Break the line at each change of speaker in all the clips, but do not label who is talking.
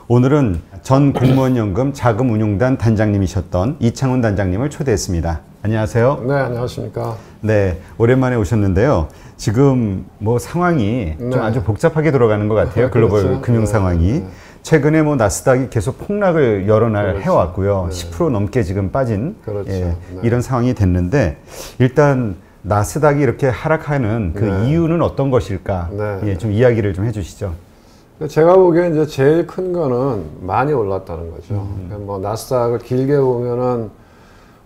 오늘은 전 공무원연금 자금운용단 단장님이셨던 이창훈 단장님을 초대했습니다. 안녕하세요.
네, 안녕하십니까.
네, 오랜만에 오셨는데요. 지금 뭐 상황이 좀 아주 복잡하게 돌아가는 것 같아요. 글로벌
그렇죠.
금융 상황이. 최근에 뭐 나스닥이 계속 폭락을 여러 날 해왔고요. 10% 넘게 지금 빠진 이런 상황이 됐는데, 일단 나스닥이 이렇게 하락하는 그 이유는 어떤 것일까? 좀 이야기를 좀 해주시죠.
제가 보기엔 이제 제일 큰 거는 많이 올랐다는 거죠. 그러니까 뭐 나스닥을 길게 보면은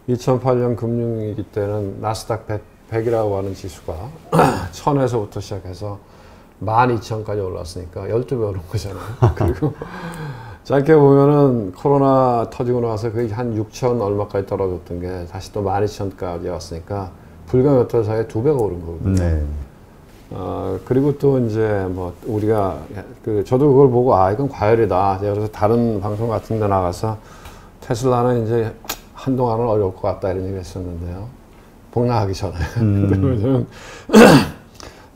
2008년 금융위기 때는 나스닥 100이라고 하는 지수가 1000에서부터 시작해서 12,000까지 올랐으니까 12배 오른 거잖아요. 그리고 짧게 보면은 코로나 터지고 나서 거의 한 6,000 얼마까지 떨어졌던 게 다시 또 12,000까지 왔으니까 불과 몇 달 사이에 2배가 오른 거거든요. 네. 그리고 또 이제 뭐 우리가 저도 그걸 보고 이건 과열이다. 그래서 다른 방송 같은 데 나가서 테슬라는 이제 한동안은 어려울 것 같다 이런 얘기 했었는데요. 폭락하기 전에. 그러면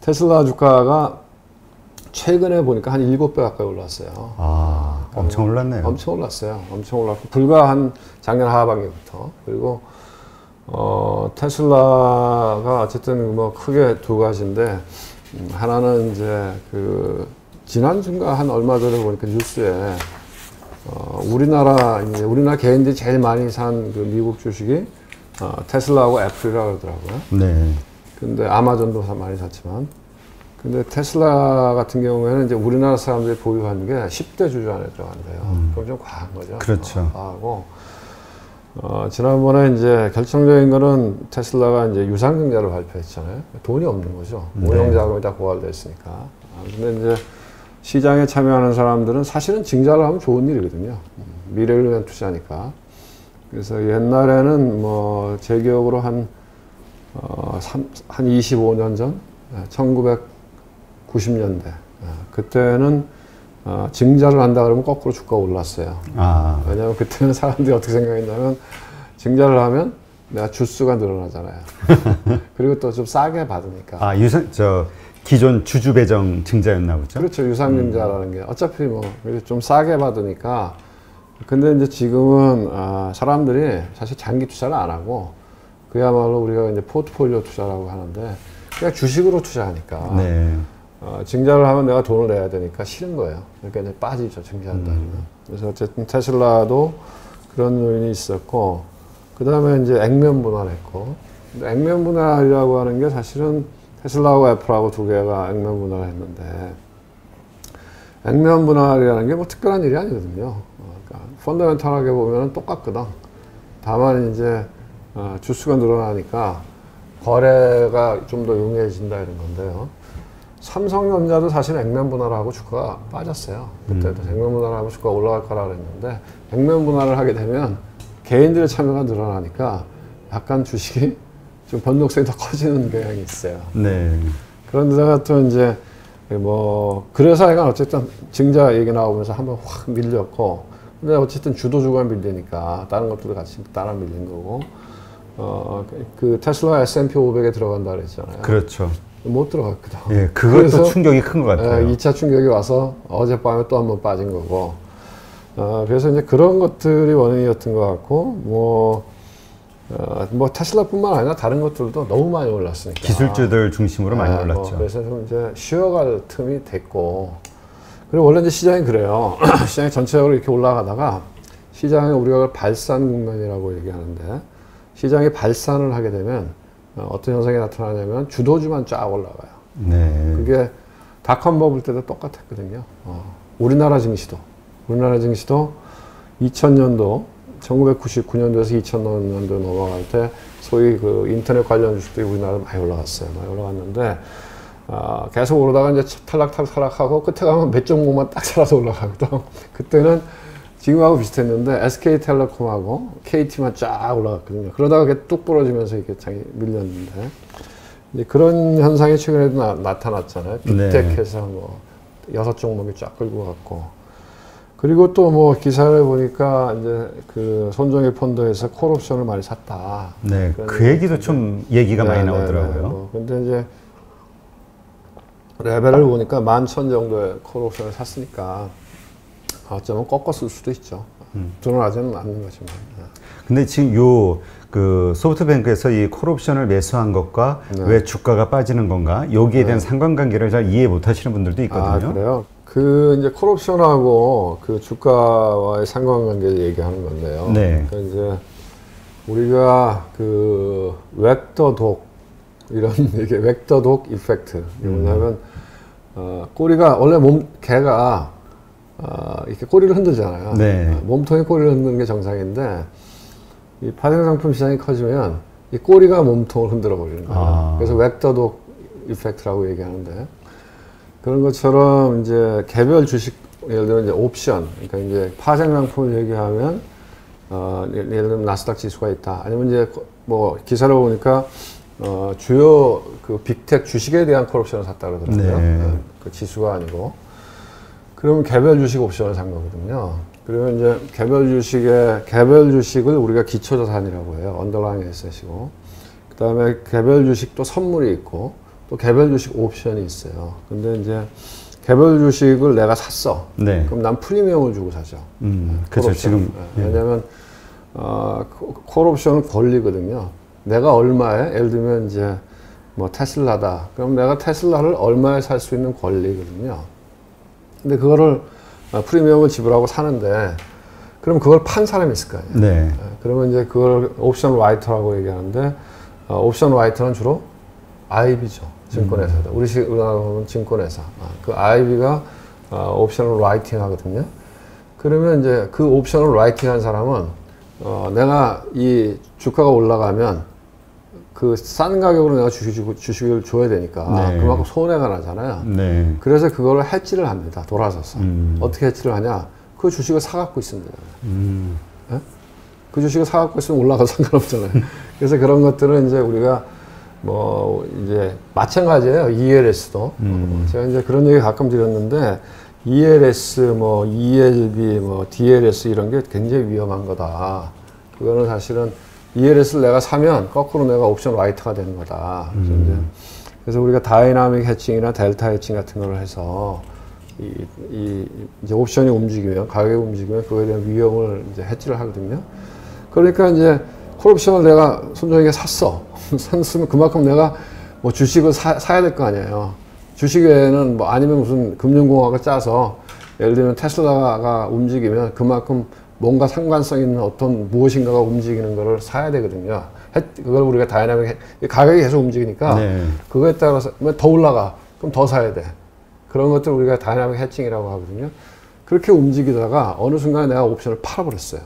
테슬라 주가가 최근에 보니까 한 7배 가까이 올랐어요.
엄청 올랐네요.
엄청 올랐어요. 엄청 올랐고, 불과 한 작년 하반기부터. 그리고, 테슬라가 어쨌든 뭐 크게 두 가지인데, 하나는 이제 지난주인가 한 얼마 전에 보니까 뉴스에, 우리나라 개인들이 제일 많이 산 그 미국 주식이, 테슬라하고 애플이라고 그러더라고요. 네. 근데 아마존도 많이 샀지만, 근데 테슬라 같은 경우에는 이제 우리나라 사람들이 보유한 게 10대 주주 안에 들어간대요. 그럼 좀 과한 거죠.
그렇죠.
과하고, 지난번에 이제 결정적인 거는 테슬라가 이제 유상증자를 발표했잖아요. 돈이 없는 거죠. 운영자금이 다 고갈돼 있으니까. 근데 이제 시장에 참여하는 사람들은 사실은 증자를 하면 좋은 일이거든요. 미래를 위한 투자니까. 그래서 옛날에는 뭐 제 기억으로 한 25년 전, 1990년대. 그때는 증자를 한다 그러면 거꾸로 주가가 올랐어요. 왜냐하면 그때는 사람들이 어떻게 생각했냐면 증자를 하면 내가 주수가 늘어나잖아요. 그리고 또 좀 싸게 받으니까.
기존 주주 배정 증자였나 보죠?
그렇죠. 유상증자라는 게 어차피 뭐 좀 싸게 받으니까. 근데 이제 지금은 사람들이 사실 장기 투자를 안 하고 그야말로 우리가 이제 포트폴리오 투자라고 하는데 그냥 주식으로 투자하니까 증자를 하면 내가 돈을 내야 되니까 싫은 거예요. 그러니까 이제 빠지죠, 증자한다면. 그래서 어쨌든 테슬라도 그런 요인이 있었고, 그 다음에 이제 액면 분할했고, 액면 분할이라고 하는 게 사실은 테슬라하고 애플하고 두 개가 액면 분할을 했는데, 액면 분할이라는 게 뭐 특별한 일이 아니거든요. 그러니까 펀더멘탈하게 보면 똑같거든. 다만 이제 주수가 늘어나니까 거래가 좀 더 용이해진다 이런 건데요. 삼성전자도 사실 액면 분할하고 주가가 빠졌어요. 그때도 액면 분할하고 주가가 올라갈 거라 그랬는데, 액면 분할을 하게 되면 개인들의 참여가 늘어나니까 약간 주식이 좀 변동성이 더 커지는 경향이 있어요. 네. 그런 데다가 또 이제 뭐 그래서 약간 어쨌든 증자 얘기 나오면서 한번 확 밀렸고, 근데 어쨌든 주도주가 밀리니까 다른 것들도 같이 따라 밀린 거고, 그 테슬라 S&P 500에 들어간다 그랬잖아요.
그렇죠.
못 들어갔거든.
예, 그것도 충격이 큰 것 같아요.
2차 충격이 와서 어젯밤에 또 한 번 빠진 거고. 그래서 이제 그런 것들이 원인이었던 것 같고, 뭐 테슬라뿐만 아니라 다른 것들도 너무 많이 올랐으니까.
기술주들 중심으로 많이 올랐죠.
그래서 좀 이제 쉬어갈 틈이 됐고. 그리고 원래 이제 시장이 그래요. 시장이 전체적으로 이렇게 올라가다가 시장에 우리가 발산 국면이라고 얘기하는데, 시장이 발산을 하게 되면 어떤 현상이 나타나냐면 주도주만 쫙 올라가요. 네. 그게 닷컴 버블 때도 똑같았거든요. 우리나라 증시도 2000년도 1999년도에서 2000년도 넘어갈 때 소위 그 인터넷 관련 주식들이 우리나라에 많이 올라갔어요. 많이 올라갔는데 계속 오르다가 이제 탈락하고 끝에 가면 몇 종목만 딱 살아서 올라가거든. 그때는 지금하고 비슷했는데 SK텔레콤하고 KT만 쫙 올라갔거든요. 그러다가 그게 뚝 부러지면서 이렇게 장이 밀렸는데, 이제 그런 현상이 최근에도 나타났잖아요. 빅텍해서 뭐 6종목이 쫙 끌고 갔고, 그리고 또 뭐 기사를 보니까 이제 그 손정일 펀드에서 콜옵션을 많이 샀다.
네, 그 얘기도 좀 얘기가 많이 나오더라고요.
근데 이제 레벨을 보니까 11,000 정도의 콜옵션을 샀으니까 어쩌면 꺾었을 수도 있죠. 드러나지는 않는 거지만.
근데 지금 그 소프트뱅크에서 이 콜옵션을 매수한 것과 네. 왜 주가가 빠지는 건가? 여기에 대한 상관관계를 잘 이해 못 하시는 분들도 있거든요.
아, 그래요? 그 이제 콜옵션하고 그 주가와의 상관관계를 얘기하는 건데요.
네.
그러니까 이제 우리가 그 벡터독 이런 이게 벡터독 이펙트 뭐냐면 꼬리가 원래 개가 이렇게 꼬리를 흔들잖아요.
네.
몸통이 꼬리를 흔드는 게 정상인데 이 파생상품 시장이 커지면 이 꼬리가 몸통을 흔들어 버리는 거예요. 그래서 벡터독 이펙트라고 얘기하는데 그런 것처럼 이제 개별 주식 예를 들면 이제 옵션 그러니까 이제 파생상품을 얘기하면 예를 들면 나스닥 지수가 있다. 아니면 이제 뭐 기사를 보니까 주요 그 빅텍 주식에 대한 콜옵션을 샀다 그러더라고요.
네.
그 지수가 아니고. 그러면 개별 주식 옵션을 산 거거든요. 그러면 이제 개별 주식을 우리가 기초자산이라고 해요. 언더라잉 에셋이고. 그 다음에 개별 주식도 선물이 있고, 또 개별 주식 옵션이 있어요. 근데 이제 개별 주식을 내가 샀어.
네.
그럼 난 프리미엄을 주고 사죠.
그렇죠. 지금.
왜냐면, 콜옵션은 권리거든요. 내가 얼마에, 예를 들면 이제 뭐 테슬라다. 그럼 내가 테슬라를 얼마에 살 수 있는 권리거든요. 근데 그거를 프리미엄을 지불하고 사는데 그럼 그걸 판 사람이 있을 거 아니에요.
네.
그러면 이제 그걸 옵션 라이터라고 얘기하는데 옵션 라이터는 주로 IB죠. 증권회사다. 우리나라 보면 증권회사. 그 IB가 옵션을 라이팅 하거든요. 그러면 이제 그 옵션을 라이팅 한 사람은 내가 이 주가가 올라가면 그 싼 가격으로 내가 주식을 줘야 되니까
네.
그만큼 손해가 나잖아요.
네.
그래서 그걸 해지를 합니다. 돌아서서. 어떻게 해지를 하냐? 그 주식을 사갖고 있으면 돼요. 네? 그 주식을 사갖고 있으면 올라가도 상관없잖아요. 그래서 그런 것들은 이제 우리가 뭐 이제 마찬가지예요. ELS도. 제가 이제 그런 얘기 가끔 드렸는데 ELS, 뭐 ELB, 뭐 DLS 이런 게 굉장히 위험한 거다. 그거는 사실은 ELS를 내가 사면 거꾸로 내가 옵션 라이터가 되는 거다. 그래서 우리가 다이나믹 해칭이나 델타 해칭 같은 걸 해서 이제 옵션이 움직이면 가격이 움직이면 그거에 대한 위험을 이제 해지를 하거든요. 그러니까 이제 콜옵션을 내가 손정에게 샀어. 샀으면 그만큼 내가 뭐 주식을 사야 될 거 아니에요. 주식 외에는 뭐 아니면 무슨 금융공학을 짜서 예를 들면 테슬라가 움직이면 그만큼 뭔가 상관성 있는 어떤 무엇인가가 움직이는 거를 사야 되거든요. 그걸 우리가 다이나믹, 가격이 계속 움직이니까 네. 그거에 따라서 더 올라가. 그럼 더 사야 돼. 그런 것들 우리가 다이나믹 해칭이라고 하거든요. 그렇게 움직이다가 어느 순간에 내가 옵션을 팔아버렸어요.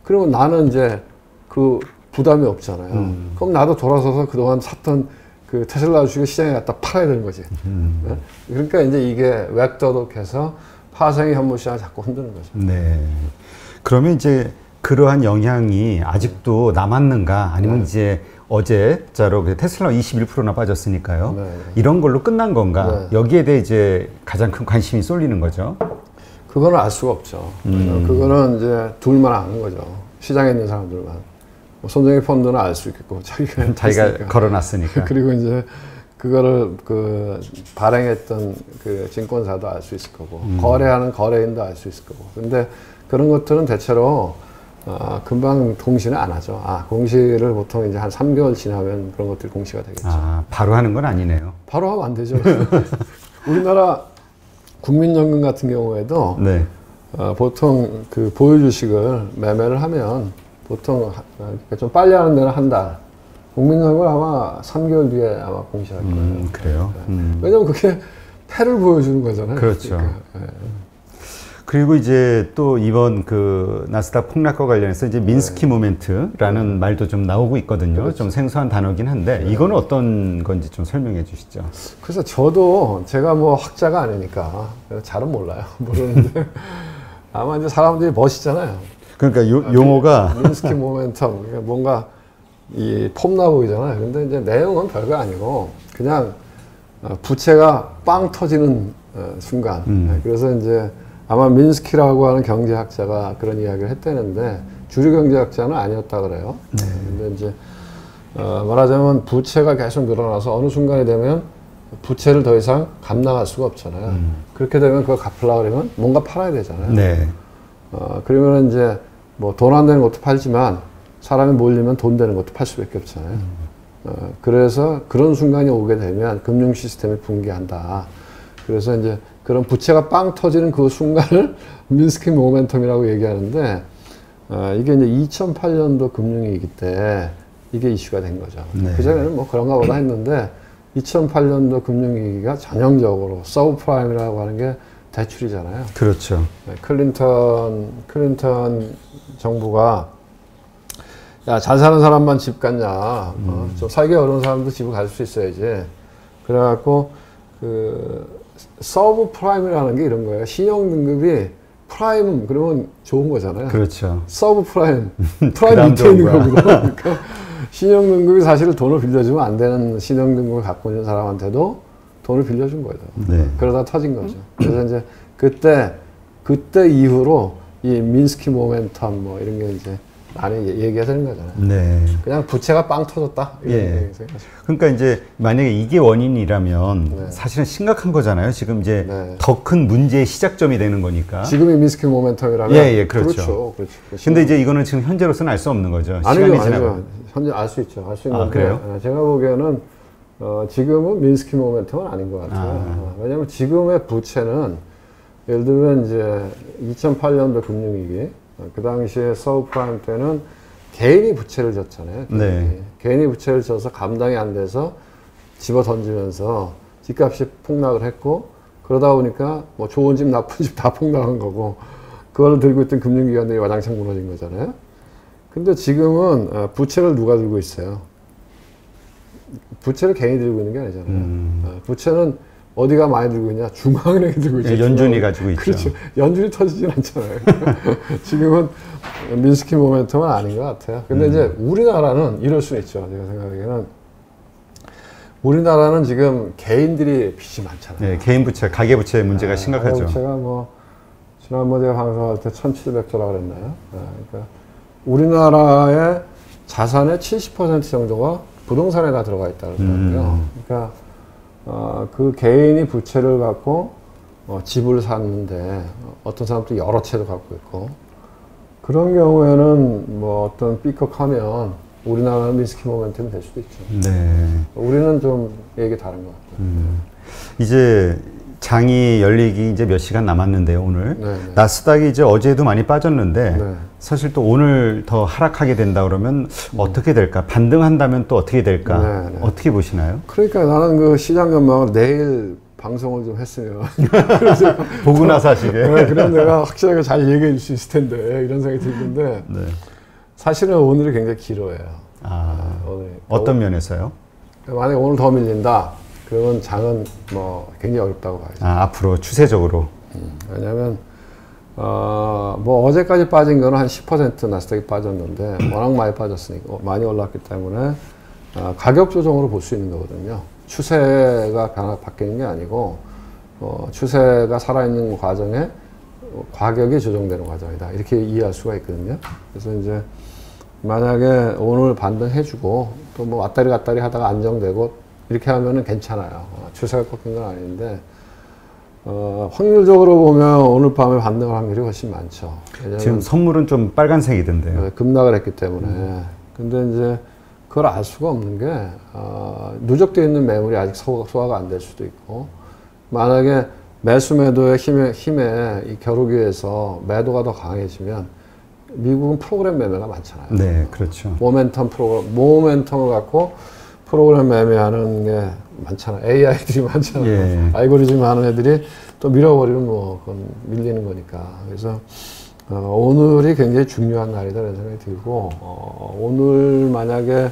그러면 나는 이제 그 부담이 없잖아요. 그럼 나도 돌아서서 그동안 샀던 그 테슬라 주식을 시장에 갖다 팔아야 되는 거지. 네? 그러니까 이제 이게 웹더독해서 파생이 현물 시장을 자꾸 흔드는 거죠.
네. 그러면 이제 그러한 영향이 아직도 남았는가? 아니면 네. 이제 어제자로 테슬라 21%나 빠졌으니까요. 네. 이런 걸로 끝난 건가? 네. 여기에 대해 이제 가장 큰 관심이 쏠리는 거죠.
그거는 알 수가 없죠. 그거는 이제 둘만 아는 거죠. 시장에 있는 사람들만. 손정의 펀드는 알 수 있겠고
자기가 걸어놨으니까.
그리고 이제 그거를 그 발행했던 그 증권사도 알 수 있을 거고 거래하는 거래인도 알 수 있을 거고. 근데 그런 것들은 대체로 금방 공시는 안 하죠. 공시를 보통 이제 한 3개월 지나면 그런 것들이 공시가 되겠죠.
바로 하는 건 아니네요.
바로 하면 안 되죠. 우리나라 국민연금 같은 경우에도 네. 보통 그 보유주식을 매매를 하면 보통 좀 빨리 하는 데는 한 달. 국민연금은 아마 3개월 뒤에 아마 공시할 거예요.
그래요?
왜냐면 그게 패를 보여주는 거잖아요.
그렇죠.
그러니까, 네.
그리고 이제 또 이번 그 나스닥 폭락과 관련해서 이제 민스키 모멘트라는 말도 좀 나오고 있거든요. 그렇죠. 좀 생소한 단어긴 한데 이거는 어떤 건지 좀 설명해 주시죠.
그래서 저도 제가 뭐 학자가 아니니까 잘은 몰라요. 모르는데 아마 이제 사람들이 멋있잖아요.
그러니까 용어가
민스키 모멘텀 그러니까 뭔가 이 폼나 보이잖아요. 근데 이제 내용은 별거 아니고 그냥 부채가 빵 터지는 순간. 그래서 이제 아마 민스키라고 하는 경제학자가 그런 이야기를 했다는데 주류 경제학자는 아니었다 그래요. 근데 이제 말하자면 부채가 계속 늘어나서 어느 순간이 되면 부채를 더 이상 감당할 수가 없잖아요. 그렇게 되면 그걸 갚으려고 그러면 뭔가 팔아야 되잖아요.
네.
그러면 이제 뭐 돈 안 되는 것도 팔지만 사람이 몰리면 돈 되는 것도 팔 수밖에 없잖아요. 그래서 그런 순간이 오게 되면 금융 시스템이 붕괴한다. 그래서 이제 그런 부채가 빵 터지는 그 순간을 민스키 모멘텀이라고 얘기하는데, 이게 이제 2008년도 금융위기 때 이게 이슈가 된 거죠.
네.
그전에는 뭐 그런가 보다 했는데 2008년도 금융위기가 전형적으로 서브프라임이라고 하는 게 대출이잖아요.
그렇죠.
클린턴 정부가 야, 잘 사는 사람만 집 갖냐. 좀 살기 어려운 사람도 집을 가질 수 있어야지. 그래갖고 서브프라임이라는 게 이런 거예요. 신용 등급이 프라임 그러면 좋은 거잖아요.
그렇죠.
서브프라임, 프라임 밑에 있는 거거든요. 그러니까 신용 등급이 사실 돈을 빌려주면 안 되는 신용 등급을 갖고 있는 사람한테도 돈을 빌려준 거죠.
네.
그러다 터진 거죠. 그래서 이제 그때 이후로 이 민스키 모멘텀 뭐 이런 게 이제 많이 얘기가 되는 거잖아요.
네.
그냥 부채가 빵 터졌다.
예. 그러니까 이제 만약에 이게 원인이라면
네.
사실은 심각한 거잖아요. 지금 이제
네.
더 큰 문제의 시작점이 되는 거니까.
지금이 민스키 모멘텀이라면.
예, 그렇죠.
그렇죠.
근데 이제 이거는 지금 현재로서는 알 수 없는 거죠.
아니죠. 현재 알 수 있죠. 알 수 있는데.
그래요?
제가 보기에는 지금은 민스키 모멘텀은 아닌 것 같아요. 왜냐하면 지금의 부채는 예를 들면 이제 2008년도 금융위기, 그 당시에 서브프라임 때는 개인이 부채를 졌잖아요.
네.
개인이 부채를 져서 감당이 안 돼서 집어 던지면서 집값이 폭락을 했고, 그러다 보니까 뭐 좋은 집 나쁜 집 다 폭락한 거고, 그걸 들고 있던 금융기관들이 와장창 무너진 거잖아요. 근데 지금은 부채를 누가 들고 있어요? 부채를 개인이 들고 있는 게 아니잖아요. 부채는 어디가 많이 들고 있냐? 중앙은행이 들고 있죠.
연준이 가지고 있죠.
그렇죠. 연준이 터지진 않잖아요. 지금은 민스키 모멘텀은 아닌 것 같아요. 근데 이제 우리나라는 이럴 수는 있죠. 제가 생각하기에는. 우리나라는 지금 개인들이 빚이 많잖아요.
네, 개인 부채, 가계 부채 문제가 심각하죠.
가계 부채가 뭐, 지난번에 방송할 때 1,700조라고 그랬나요? 그러니까 우리나라의 자산의 70% 정도가 부동산에 다 들어가 있다는 거예요. 그러니까 그 개인이 부채를 갖고 집을 샀는데 어떤 사람도 여러 채도 갖고 있고, 그런 경우에는 뭐 어떤 삐걱하면 우리나라는 민스키 모멘텀이 될 수도 있죠.
네.
우리는 좀 얘기 다른 것 같아요.
이제 장이 열리기 이제 몇 시간 남았는데요, 오늘.
네.
나스닥이 이제 어제도 많이 빠졌는데,
네.
사실 또 오늘 더 하락하게 된다 그러면 어떻게 될까? 반등한다면 또 어떻게 될까?
네.
어떻게 보시나요?
그러니까 나는 그 시장 전망을 내일 방송을 좀 했으면.
보고 나서 하시게.
네, 그럼 내가 확실하게 잘 얘기해 줄 수 있을 텐데, 이런 생각이 들는데,
네.
사실은 오늘이 굉장히 길어요.
오늘. 어떤 면에서요?
만약에 오늘 더 밀린다, 그러면 장은 뭐 굉장히 어렵다고 봐야죠.
앞으로 추세적으로.
왜냐면, 뭐 어제까지 빠진 거는 한 10% 나스닥이 빠졌는데, 워낙 많이 빠졌으니까, 많이 올랐기 때문에, 가격 조정으로 볼 수 있는 거거든요. 추세가 바뀌는 게 아니고, 추세가 살아있는 과정에 가격이 조정되는 과정이다. 이렇게 이해할 수가 있거든요. 그래서 이제, 만약에 오늘 반등해주고, 또 뭐 왔다리 갔다리 하다가 안정되고, 이렇게 하면은 괜찮아요. 추세가 꺾인 건 아닌데, 확률적으로 보면 오늘 밤에 반등할 확률이 훨씬 많죠.
지금 선물은 좀 빨간색이던데요.
네, 급락을 했기 때문에. 근데 이제 그걸 알 수가 없는 게, 누적되어 있는 매물이 아직 소화가 안 될 수도 있고, 만약에 매수 매도의 힘에 이 겨루기에서 매도가 더 강해지면, 미국은 프로그램 매매가 많잖아요.
네, 그렇죠.
모멘텀을 갖고 프로그램 매매하는 게 많잖아요. AI들이 많잖아요.
예.
알고리즘 하는 애들이 또 밀어버리면 뭐, 그건 밀리는 거니까. 그래서, 오늘이 굉장히 중요한 날이다, 이런 생각이 들고, 오늘 만약에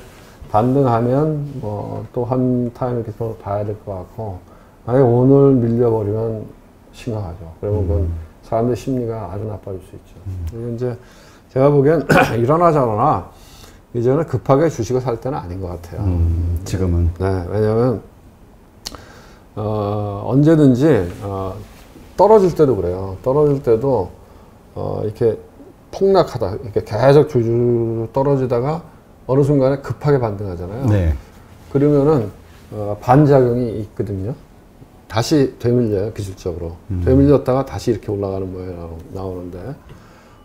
반등하면 뭐, 또 한 타임 이렇게 또 봐야 될 것 같고, 만약에 오늘 밀려버리면 심각하죠. 그러면 그건 사람들 심리가 아주 나빠질 수 있죠. 그리고 이제 제가 보기엔 이러나 저러나 이제는 급하게 주식을 살 때는 아닌 것 같아요.
지금은.
네, 왜냐면, 언제든지, 떨어질 때도 그래요. 떨어질 때도, 이렇게 폭락하다, 이렇게 계속 줄줄 떨어지다가 어느 순간에 급하게 반등하잖아요.
네.
그러면은 반작용이 있거든요. 다시 되밀려요, 기술적으로. 되밀렸다가 다시 이렇게 올라가는 모양이 나오는데,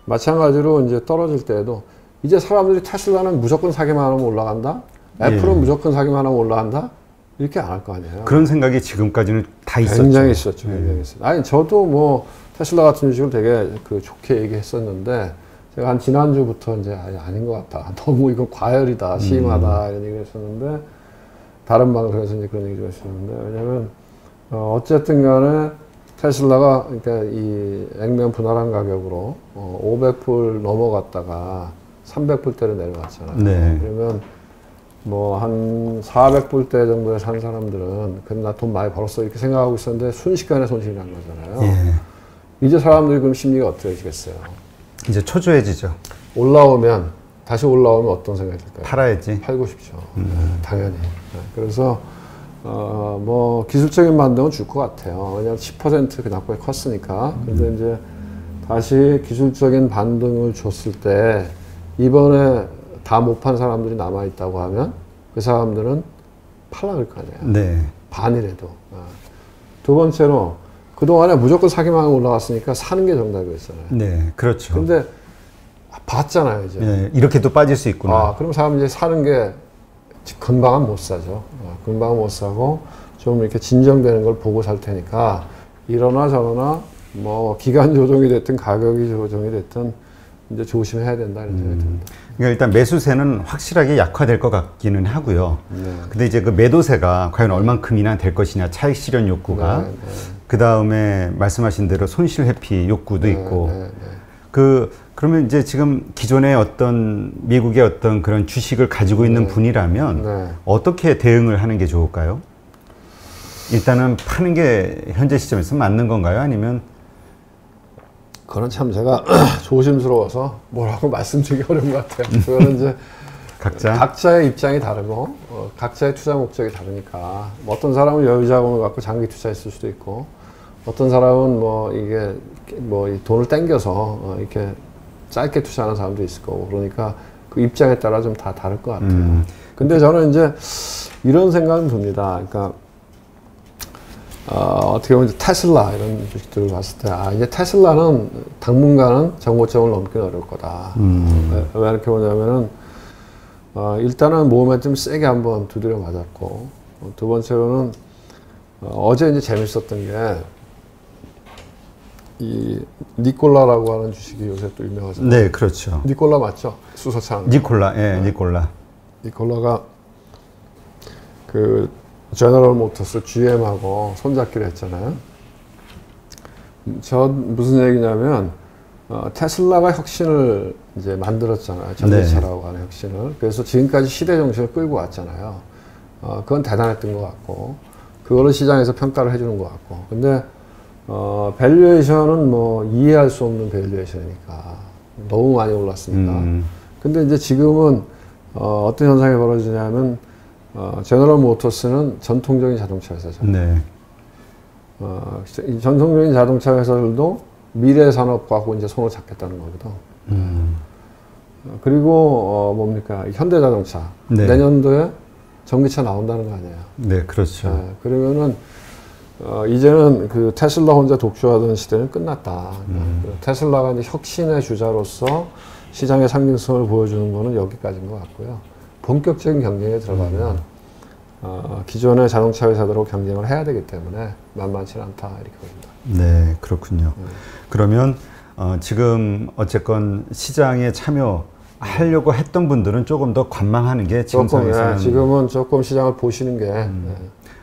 마찬가지로 이제 떨어질 때에도 이제 사람들이 테슬라는 무조건 사기만 하면 올라간다? 애플은
예.
무조건 사기만 하면 올라간다? 이렇게 안 할 거 아니에요.
그런 생각이 지금까지는 다 있었죠.
굉장히 있었죠. 굉장히 있었죠. 아니, 저도 뭐 테슬라 같은 주식을 되게 좋게 얘기했었는데, 제가 한 지난주부터 이제 아닌 것 같다. 너무 이건 과열이다, 심하다, 이런 얘기를 했었는데, 다른 방송에서 이제 그런 얘기를 했었는데, 왜냐면, 어쨌든 간에 테슬라가, 그러니까 이 액면 분할한 가격으로 500불 넘어갔다가 300불대로 내려왔잖아요.
네.
그러면 뭐 한 400불대 정도에 산 사람들은 그럼 나 돈 많이 벌었어 이렇게 생각하고 있었는데 순식간에 손실이 난 거잖아요.
예.
이제 사람들이 그럼 심리가 어떻게 되겠어요?
이제 초조해지죠.
다시 올라오면 어떤 생각이 들까요?
팔아야지.
팔고 싶죠. 당연히. 그래서 뭐 기술적인 반등은 줄 것 같아요. 왜냐하면 10% 그나마 컸으니까. 근데 이제 다시 기술적인 반등을 줬을 때 이번에 다 못 판 사람들이 남아 있다고 하면 그 사람들은 팔라 그럴 거 아니에요.
네.
반이라도. 두 번째로 그동안에 무조건 사기만 하고 올라갔으니까 사는 게 정답이었잖아요.
네, 그렇죠.
근데 봤잖아요, 이제.
네, 이렇게도 빠질 수 있구나.
그럼 사람이 이제 사는 게 금방은 못 사죠. 금방은 못 사고 좀 이렇게 진정되는 걸 보고 살 테니까 이러나 저러나 뭐 기간 조정이 됐든 가격이 조정이 됐든 이제 조심해야 된다 이런 생각이 듭니다.
그러니까 일단 매수세는 확실하게 약화될 것 같기는 하고요.
네.
근데 이제 그 매도세가 과연 얼만큼이나 될 것이냐, 차익 실현 욕구가.
네, 네.
그 다음에 말씀하신 대로 손실 회피 욕구도
네,
있고.
네, 네.
그러면 이제 지금 기존의 어떤 미국의 어떤 그런 주식을 가지고 있는 분이라면
네.
어떻게 대응을 하는 게 좋을까요? 일단은 파는 게 현재 시점에서 맞는 건가요? 아니면
그건 참 제가 조심스러워서 뭐라고 말씀드리기 어려운 것 같아요. 그거는 이제 각자의 입장이 다르고 각자의 투자 목적이 다르니까 뭐 어떤 사람은 여유 자금을 갖고 장기 투자했을 수도 있고 어떤 사람은 뭐 이게 뭐 이 돈을 땡겨서 이렇게 짧게 투자하는 사람도 있을 거고 그러니까 그 입장에 따라 좀 다 다를 것 같아요. 근데 저는 이제 이런 생각은 듭니다. 그러니까 어떻게 보면 테슬라 이런 주식들을 봤을 때 이제 테슬라는 당분간은 정고점을 넘기는 어려울 거다. 왜 이렇게 보냐면은 일단은 몸에 좀 세게 한번 두드려 맞았고 두 번째로는 어제 이제 재밌었던 게 이 니콜라라고 하는 주식이 요새 또 유명하잖아요.
네, 그렇죠.
니콜라 맞죠? 수소차.
니콜라, 예, 니콜라.
니콜라가 그 제너럴 모터스 GM하고 손잡기를 했잖아요. 무슨 얘기냐면 테슬라가 혁신을 이제 만들었잖아요. 전기차라고 하는 혁신을. 그래서 지금까지 시대 정신을 끌고 왔잖아요. 그건 대단했던 것 같고 그거를 시장에서 평가를 해주는 것 같고. 근데 밸류에이션은 뭐 이해할 수 없는 밸류에이션이니까 너무 많이 올랐으니까. 근데 이제 지금은 어떤 현상이 벌어지냐면 제너럴 모터스는 전통적인 자동차 회사잖아요. 네. 전통적인 자동차 회사들도 미래 산업하고 이제 손을 잡겠다는 거거든. 그리고 뭡니까 현대자동차 네. 내년도에 전기차 나온다는 거 아니에요.
네, 그렇죠.
네, 그러면은 이제는 그 테슬라 혼자 독주하던 시대는 끝났다. 테슬라가 이제 혁신의 주자로서 시장의 상징성을 보여주는 거는 여기까지인 것 같고요. 본격적인 경쟁에 들어가면 기존의 자동차 회사들하고 경쟁을 해야 되기 때문에 만만치 않다 이렇게 봅니다.
네, 그렇군요. 그러면 지금 어쨌건 시장에 참여하려고 했던 분들은 조금 더 관망하는 게 지금 상황에서는
지금은 조금 시장을 보시는 게 네.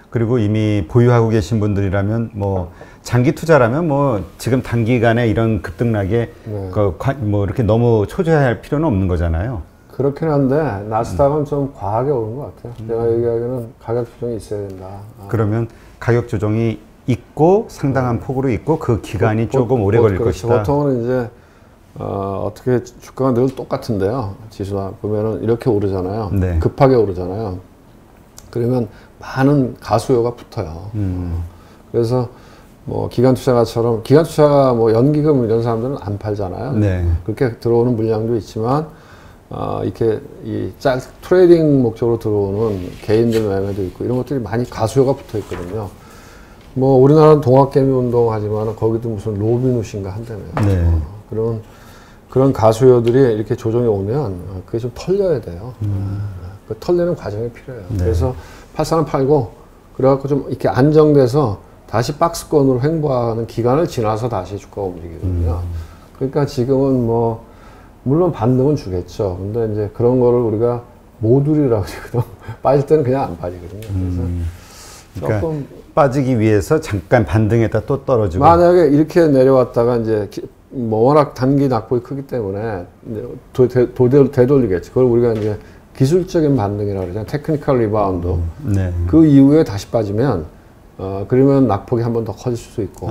그리고 이미 보유하고 계신 분들이라면 뭐 장기 투자라면 뭐 지금 단기간에 이런 급등락에
네.
뭐 이렇게 너무 초조해할 필요는 없는 거잖아요.
그렇긴 한데 나스닥은 좀 과하게 오른 것 같아요. 내가 얘기하기에는 가격 조정이 있어야 된다.
그러면 가격 조정이 있고 상당한 폭으로 있고 그 기간이 조금 오래 걸릴 것이다.
보통은 이제 어떻게 주가가 늘 똑같은데요. 지수가 보면은 이렇게 오르잖아요.
네.
급하게 오르잖아요. 그러면 많은 가수요가 붙어요. 그래서 뭐 기관 투자가 뭐 연기금 이런 사람들은 안 팔잖아요.
네.
그렇게 들어오는 물량도 있지만 이렇게 트레이딩 목적으로 들어오는 개인들 매매도 있고 이런 것들이 많이 가수요가 붙어 있거든요. 뭐 우리나라는 동학개미 운동 하지만 거기도 무슨 로빈훗인가 한다며요.
네.
그런 가수요들이 이렇게 조정이 오면 그게 좀 털려야 돼요. 그 털리는 과정이 필요해요. 네. 그래서 84는 팔고 그래갖고 좀 이렇게 안정돼서 다시 박스권으로 횡보하는 기간을 지나서 다시 주가가 움직이거든요. 그러니까 지금은 뭐 물론 반등은 주겠죠. 근데 이제 그런 거를 우리가 모듈이라고 그러거든. 빠질 때는 그냥 안 빠지거든요. 그래서
그러니까
조금
빠지기 위해서 잠깐 반등했다 또 떨어지고.
만약에 이렇게 내려왔다가 이제 뭐 워낙 단기 낙폭이 크기 때문에 되돌리겠지. 그걸 우리가 이제 기술적인 반등이라고 그러잖아요. 테크니컬 리바운드.
네.
그 이후에 다시 빠지면 그러면 낙폭이 한 번 더 커질 수도 있고.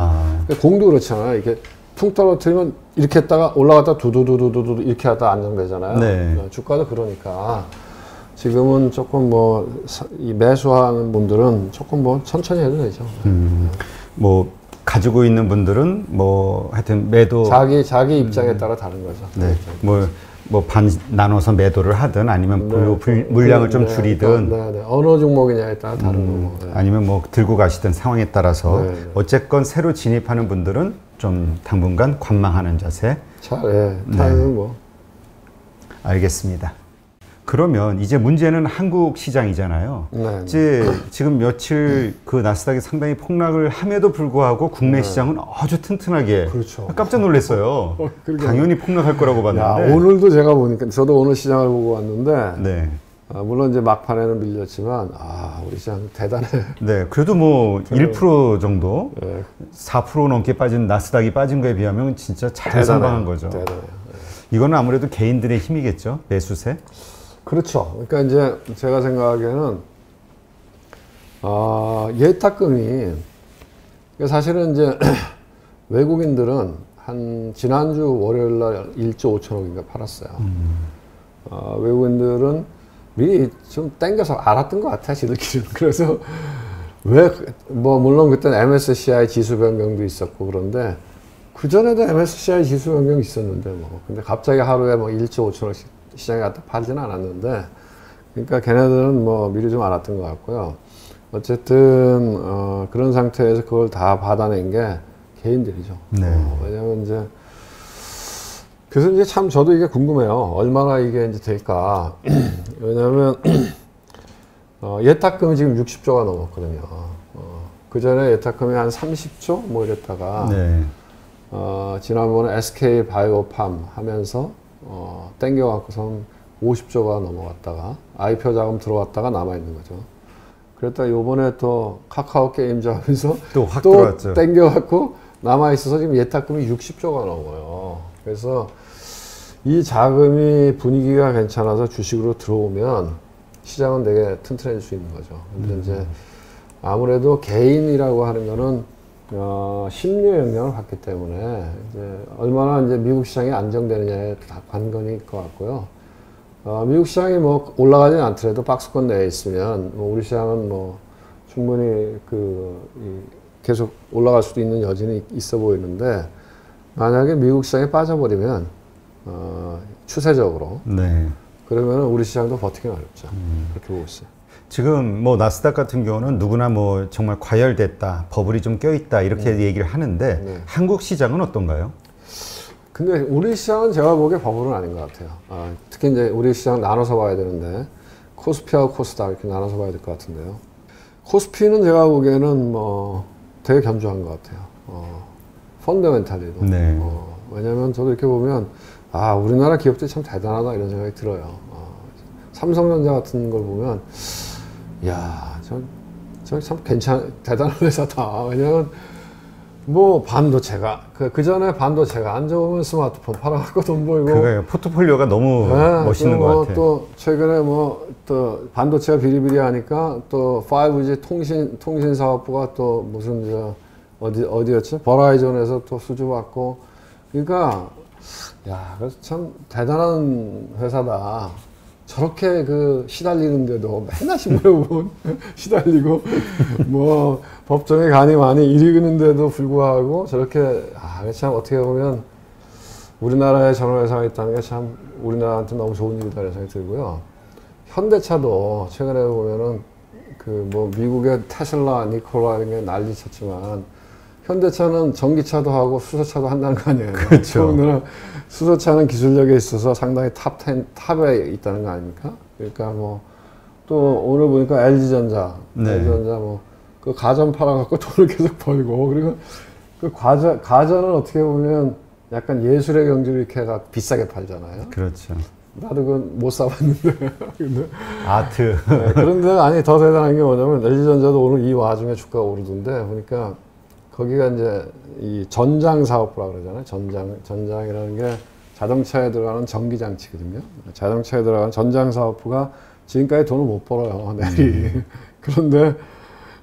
공도 그렇잖아요. 이게 퉁 떨어뜨리면 이렇게 했다가 올라갔다 두두두두두 이렇게 하다 안정되잖아요.
네.
주가도 그러니까 지금은 조금 뭐 이 매수하는 분들은 조금 뭐 천천히 해도 되죠.
뭐 가지고 있는 분들은 뭐 하여튼 매도
자기 입장에 따라 다른 거죠.
네. 뭐 반 나눠서 매도를 하든 아니면 물량을 좀 줄이든
어느 종목이냐에 따라 다른 거고.
아니면 뭐 들고 가시던 상황에 따라서 어쨌건 새로 진입하는 분들은 좀 당분간 관망하는 자세.
타이밍은 뭐.
알겠습니다. 그러면 이제 문제는 한국 시장이잖아요. 이제 지금 며칠 그 나스닥이 상당히 폭락을 함에도 불구하고 국내 시장은 아주 튼튼하게.
그렇죠.
깜짝 놀랐어요. 당연히 폭락할 거라고 봤는데.
오늘도 제가 보니까 저도 오늘 시장을 보고 왔는데. 물론 이제 막판에는 밀렸지만 우리 시장 대단해.
네, 그래도 뭐 1% 정도, 4% 넘게 빠진 나스닥이 빠진 거에 비하면 진짜 잘 선방한 거죠.
대단해요.
이거는 아무래도 개인들의 힘이겠죠, 매수세.
그렇죠. 그러니까 이제 제가 생각하기에는 예탁금이 사실은 이제 외국인들은 한 지난주 월요일 날 1조 5천억인가 팔았어요. 외국인들은 미리 좀 땡겨서 알았던 것 같아요, 지들끼리는. 그래서 뭐 물론 그때는 MSCI 지수 변경도 있었고 그런데 그 전에도 MSCI 지수 변경이 있었는데 뭐 근데 갑자기 하루에 뭐 1조 5천억씩 시장에 갖다 팔지는 않았는데, 그러니까 걔네들은 뭐 미리 좀 알았던 것 같고요. 어쨌든 그런 상태에서 그걸 다 받아낸 게 개인들이죠. 왜냐면 이제 그래서 이제 참 저도 이게 궁금해요. 얼마나 이게 이제 될까. 왜냐면 예탁금이 지금 60조가 넘었거든요. 그 전에 예탁금이 한 30조 뭐 이랬다가 지난번에 SK 바이오팜 하면서 땡겨갖고선 50조가 넘어갔다가 IPO 자금 들어왔다가 남아있는 거죠. 그랬다가 요번에 또 카카오 게임즈 하면서 또 확 들어왔죠. 땡겨갖고 남아있어서 지금 예탁금이 60조가 넘어요. 그래서 이 자금이 분위기가 괜찮아서 주식으로 들어오면 시장은 되게 튼튼해질 수 있는 거죠. 근데 이제 아무래도 개인이라고 하는 거는 심리의 영향을 받기 때문에 이제 얼마나 이제 미국 시장이 안정되느냐에 다 관건일 것 같고요. 미국 시장이 뭐 올라가지 않더라도 박스권 내에 있으면 뭐 우리 시장은 뭐 충분히 계속 올라갈 수도 있는 여진이 있어 보이는데, 만약에 미국 시장에 빠져버리면 추세적으로 그러면 우리 시장도 버티기 어렵죠. 그렇게 보고 있어요.
지금 뭐 나스닥 같은 경우는 누구나 뭐 정말 과열됐다, 버블이 좀 껴있다 이렇게 얘기를 하는데 한국 시장은 어떤가요?
근데 우리 시장은 제가 보기에 버블은 아닌 것 같아요. 특히 이제 우리 시장 나눠서 봐야 되는데 코스피하고 코스닥 이렇게 나눠서 봐야 될 것 같은데요. 코스피는 제가 보기에는 뭐 되게 견조한 것 같아요. 펀더멘탈리도. 왜냐면 저도 이렇게 보면 우리나라 기업들이 참 대단하다 이런 생각이 들어요. 삼성전자 같은 걸 보면 저 참 대단한 회사다. 왜냐면 뭐 반도체가 그 전에 반도체가 안 좋으면 스마트폰 팔아갖고 돈 벌고.
그거예요. 포트폴리오가 너무 멋있는 것 같아요.
또 최근에 뭐 또 반도체가 비리비리하니까 또 5G 통신 사업부가 또 무슨 어디였지? 버라이전에서 또 수주 받고. 그러니까 그래서 참 대단한 회사다. 저렇게 시달리는데도 맨날 신문에 시달리고 뭐 법정에 간이 많이 일이는데도 불구하고 저렇게 참 어떻게 보면 우리나라에 저런 회사가 있다는 게 참 우리나라한테 너무 좋은 일이라는 생각이 들고요. 현대차도 최근에 보면은 그 뭐 미국의 테슬라, 니콜라 이런 게 난리쳤지만 현대차는 전기차도 하고 수소차도 한다는 거 아니에요.
그렇죠.
수소차는 기술력에 있어서 상당히 탑에 있다는 거 아닙니까? 그러니까 뭐 또 오늘 보니까 LG전자,
네.
LG전자 뭐 그 가전 팔아갖고 돈을 계속 벌고 그리고 그 가전은 어떻게 보면 약간 예술의 경지로 이렇게 비싸게 팔잖아요.
그렇죠.
나도 그건 못 사봤는데. 근데
아트.
네, 그런데 아니 더 대단한 게 뭐냐면 LG전자도 오늘 이 와중에 주가가 오르던데 보니까 거기가 이제 이 전장 사업부라 그러잖아요. 전장이라는 게 자동차에 들어가는 전기 장치거든요. 자동차에 들어가는 전장 사업부가 지금까지 돈을 못 벌어요. 내리. 그런데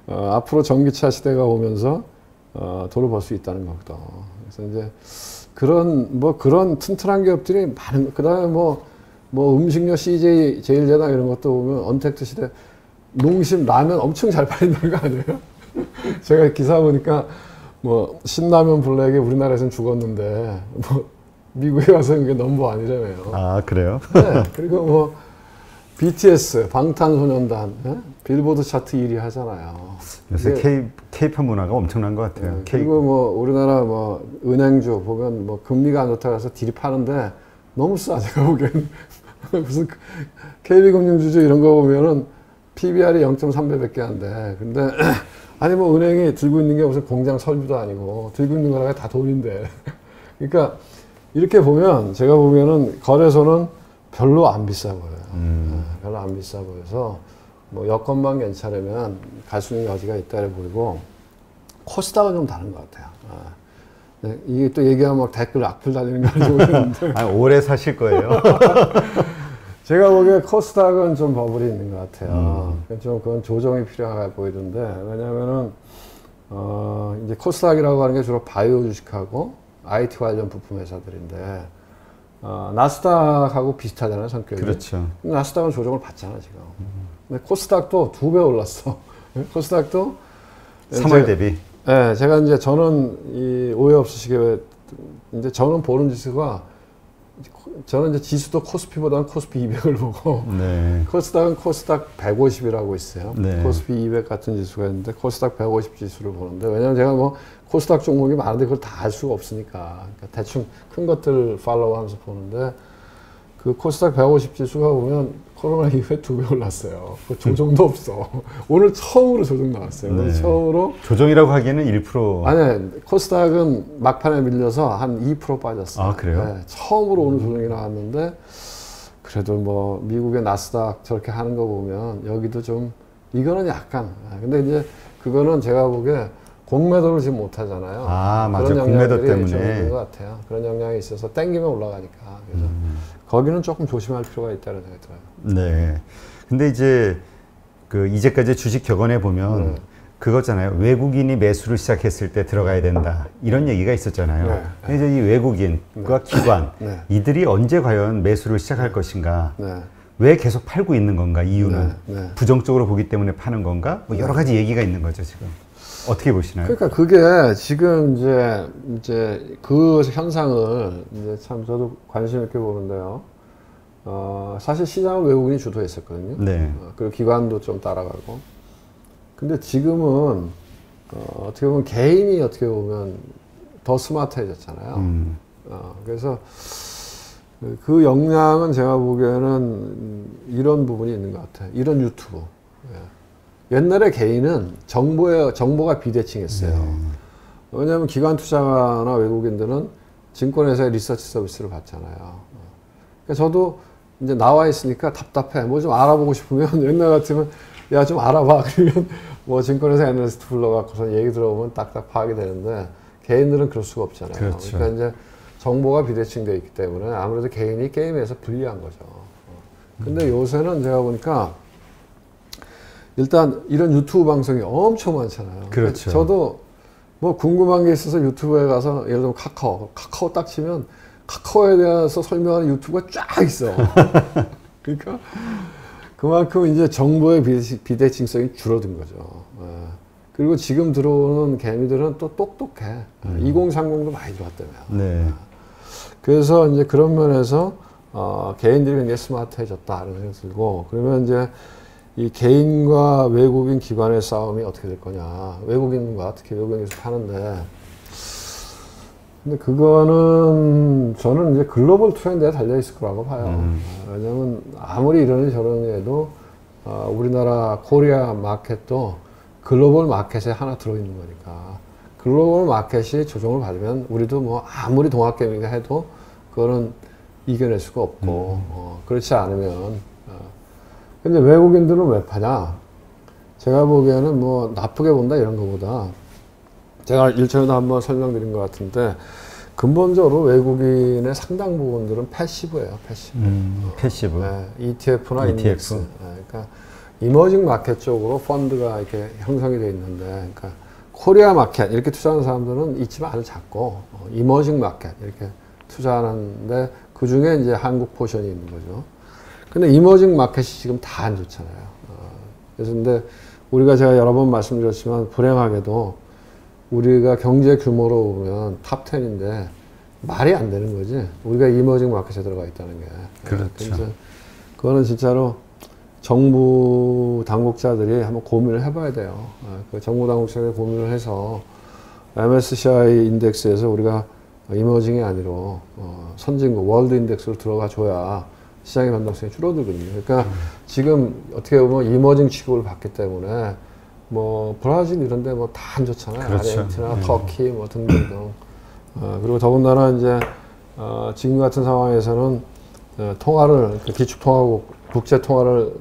앞으로 전기차 시대가 오면서 돈을 벌 수 있다는 거거든. 그래서 이제 그런 튼튼한 기업들이 많은. 그다음에 뭐 음식료 CJ 제일제당 이런 것도 보면 언택트 시대 농심 라면 엄청 잘 팔린다는 거 아니에요? 제가 기사 보니까 뭐 신라면 블랙이 우리나라에서는 죽었는데 뭐 미국에 가서 그게 넘버 아니라며요.
아 그래요?
네. 그리고 뭐 BTS 방탄소년단 네? 빌보드 차트 1위 하잖아요.
요새 K-팝 문화가 엄청난 것 같아요.
네. 그리고 뭐 우리나라 뭐 은행주 보면 뭐 금리가 안 좋다고 해서 딜이 파는데 너무 싸. 제가 보기에는 무슨 KB금융주주 이런 거 보면은 PBR이 0.3배밖에 안 돼. 근데 아니 뭐 은행이 들고 있는 게 무슨 공장 설비도 아니고 들고 있는 거라가 다 돈인데. 그러니까 이렇게 보면 제가 보면은 거래소는 별로 안 비싸 보여요. 별로 안 비싸 보여서 뭐 여건만 괜찮으면 갈 수 있는 여지가 있다 보이고 코스닥은 좀 다른 것 같아요. 네, 이게 또 얘기하면 막 댓글 악플 달리는 거 아닌지 모르겠는데.
아, 오래 사실 거예요.
제가 보기에 코스닥은 좀 버블이 있는 것 같아요. 좀 그건 조정이 필요해 보이던데, 왜냐면은, 이제 코스닥이라고 하는 게 주로 바이오 주식하고 IT 관련 부품 회사들인데, 나스닥하고 비슷하잖아요, 성격이.
그렇죠.
나스닥은 조정을 받잖아, 지금. 근데 코스닥도 2배 올랐어. 코스닥도
3월 대비.
네, 제가 이제 저는 이 오해 없으시게 이제 저는 보는 지수가 저는 이제 지수도 코스피보다는 코스피 200을 보고
네.
코스닥은 코스닥 150이라고 있어요.
네.
코스피 200 같은 지수가 있는데 코스닥 150 지수를 보는데 왜냐면 제가 뭐 코스닥 종목이 많은데 그걸 다 알 수가 없으니까 그러니까 대충 큰 것들 팔로우하면서 보는데 그 코스닥 150 지수가 보면 코로나 이후에 2배 올랐어요. 그 조정도 없어. 오늘 처음으로 조정 나왔어요.
네.
오늘 처음으로.
조정이라고 하기에는 1%.
아니, 코스닥은 막판에 밀려서 한 2% 빠졌어요.
아, 그래요?
네, 처음으로 오늘 조정이 나왔는데, 그래도 뭐, 미국의 나스닥 저렇게 하는 거 보면, 여기도 좀, 이거는 약간. 근데 이제, 그거는 제가 보기에 공매도를 지금 못 하잖아요.
아, 맞아.
그런
공매도
영향들이 좀
때문에.
있는 것 같아요. 그런 영향이 있어서 땡기면 올라가니까. 그래서 거기는 조금 조심할 필요가 있다는 생각이 들어요.
네. 근데 이제 그 이제까지 주식 격언해 보면 그거잖아요. 외국인이 매수를 시작했을 때 들어가야 된다. 이런 얘기가 있었잖아요.
네.
근데 이제 이 외국인과 기관
네.
이들이 언제 과연 매수를 시작할 것인가?
네.
왜 계속 팔고 있는 건가? 이유는
네.
부정적으로 보기 때문에 파는 건가? 뭐 여러 가지 얘기가 있는 거죠, 지금. 어떻게 보시나요?
그러니까 그게 지금 이제 그 현상을 이제 참 저도 관심 있게 보는데요. 사실 시장은 외국인이 주도했었거든요.
네.
그리고 기관도 좀 따라가고. 근데 지금은 어떻게 보면 개인이 어떻게 보면 더 스마트해졌잖아요. 그래서 그 역량은 제가 보기에는 이런 부분이 있는 것 같아요. 이런 유튜브. 옛날에 개인은 정보가 비대칭했어요. 왜냐하면 기관 투자나 외국인들은 증권회사의 리서치 서비스를 받잖아요. 그러니까 저도 이제 나와 있으니까 답답해. 뭐 좀 알아보고 싶으면 옛날 같으면 야 좀 알아봐. 그러면 뭐 증권회사 애널리스트 불러갖고서 얘기 들어보면 딱딱 파악이 되는데 개인들은 그럴 수가 없잖아요.
그렇죠.
그러니까 이제 정보가 비대칭되어 있기 때문에 아무래도 개인이 게임에서 불리한 거죠. 근데 요새는 제가 보니까 일단 이런 유튜브 방송이 엄청 많잖아요.
그렇죠.
저도 뭐 궁금한 게 있어서 유튜브에 가서 예를 들면 카카오 딱 치면 카카오에 대해서 설명하는 유튜브가 쫙 있어. 그러니까 그만큼 이제 정보의 비대칭성이 줄어든 거죠. 그리고 지금 들어오는 개미들은 또 똑똑해. 2030도 많이 좋았다며.
네.
그래서 이제 그런 면에서 개인들이 굉장히 스마트해졌다 이런 생각이 들고, 그러면 이제 이 개인과 외국인 기관의 싸움이 어떻게 될 거냐. 외국인과 특히 외국인에서 파는데, 근데 그거는 저는 이제 글로벌 트렌드에 달려 있을 거라고 봐요. 왜냐면 아무리 이러니 저러니 해도 우리나라 코리아 마켓도 글로벌 마켓에 하나 들어있는 거니까 글로벌 마켓이 조정을 받으면 우리도 뭐 아무리 동학개미가 해도 그거는 이겨낼 수가 없고 그렇지 않으면 근데 외국인들은 왜 파냐? 제가 보기에는 뭐 나쁘게 본다 이런 거보다 제가 일전에도 한번 설명드린 것 같은데 근본적으로 외국인의 상당 부분들은 패시브예요. 패시브.
패시브.
네, ETF나 인덱스. 네, 그러니까 이머징 마켓 쪽으로 펀드가 이렇게 형성이 돼 있는데, 그러니까 코리아 마켓 이렇게 투자하는 사람들은 이치만을 잡고 이머징 마켓 이렇게 투자하는데 그 중에 이제 한국 포션이 있는 거죠. 근데 이머징 마켓이 지금 다 안 좋잖아요. 그래서 근데 우리가 제가 여러 번 말씀드렸지만 불행하게도 우리가 경제 규모로 보면 탑 10인데 말이 안 되는 거지. 우리가 이머징 마켓에 들어가 있다는 게.
그렇죠.
그거는 진짜로 정부 당국자들이 한번 고민을 해봐야 돼요. 그 정부 당국자들이 고민을 해서 MSCI 인덱스에서 우리가 이머징이 아니라 선진국 월드 인덱스로 들어가 줘야 시장의 변동성이 줄어들거든요. 그러니까 지금 어떻게 보면 이머징 취급을 받기 때문에 뭐 브라질 이런 데 뭐 다 안 좋잖아요.
그렇죠.
아르헨티나, 터키 뭐 등등등. 그리고 더군다나 이제 지금 같은 상황에서는 통화를 기축 통화국 국제 통화를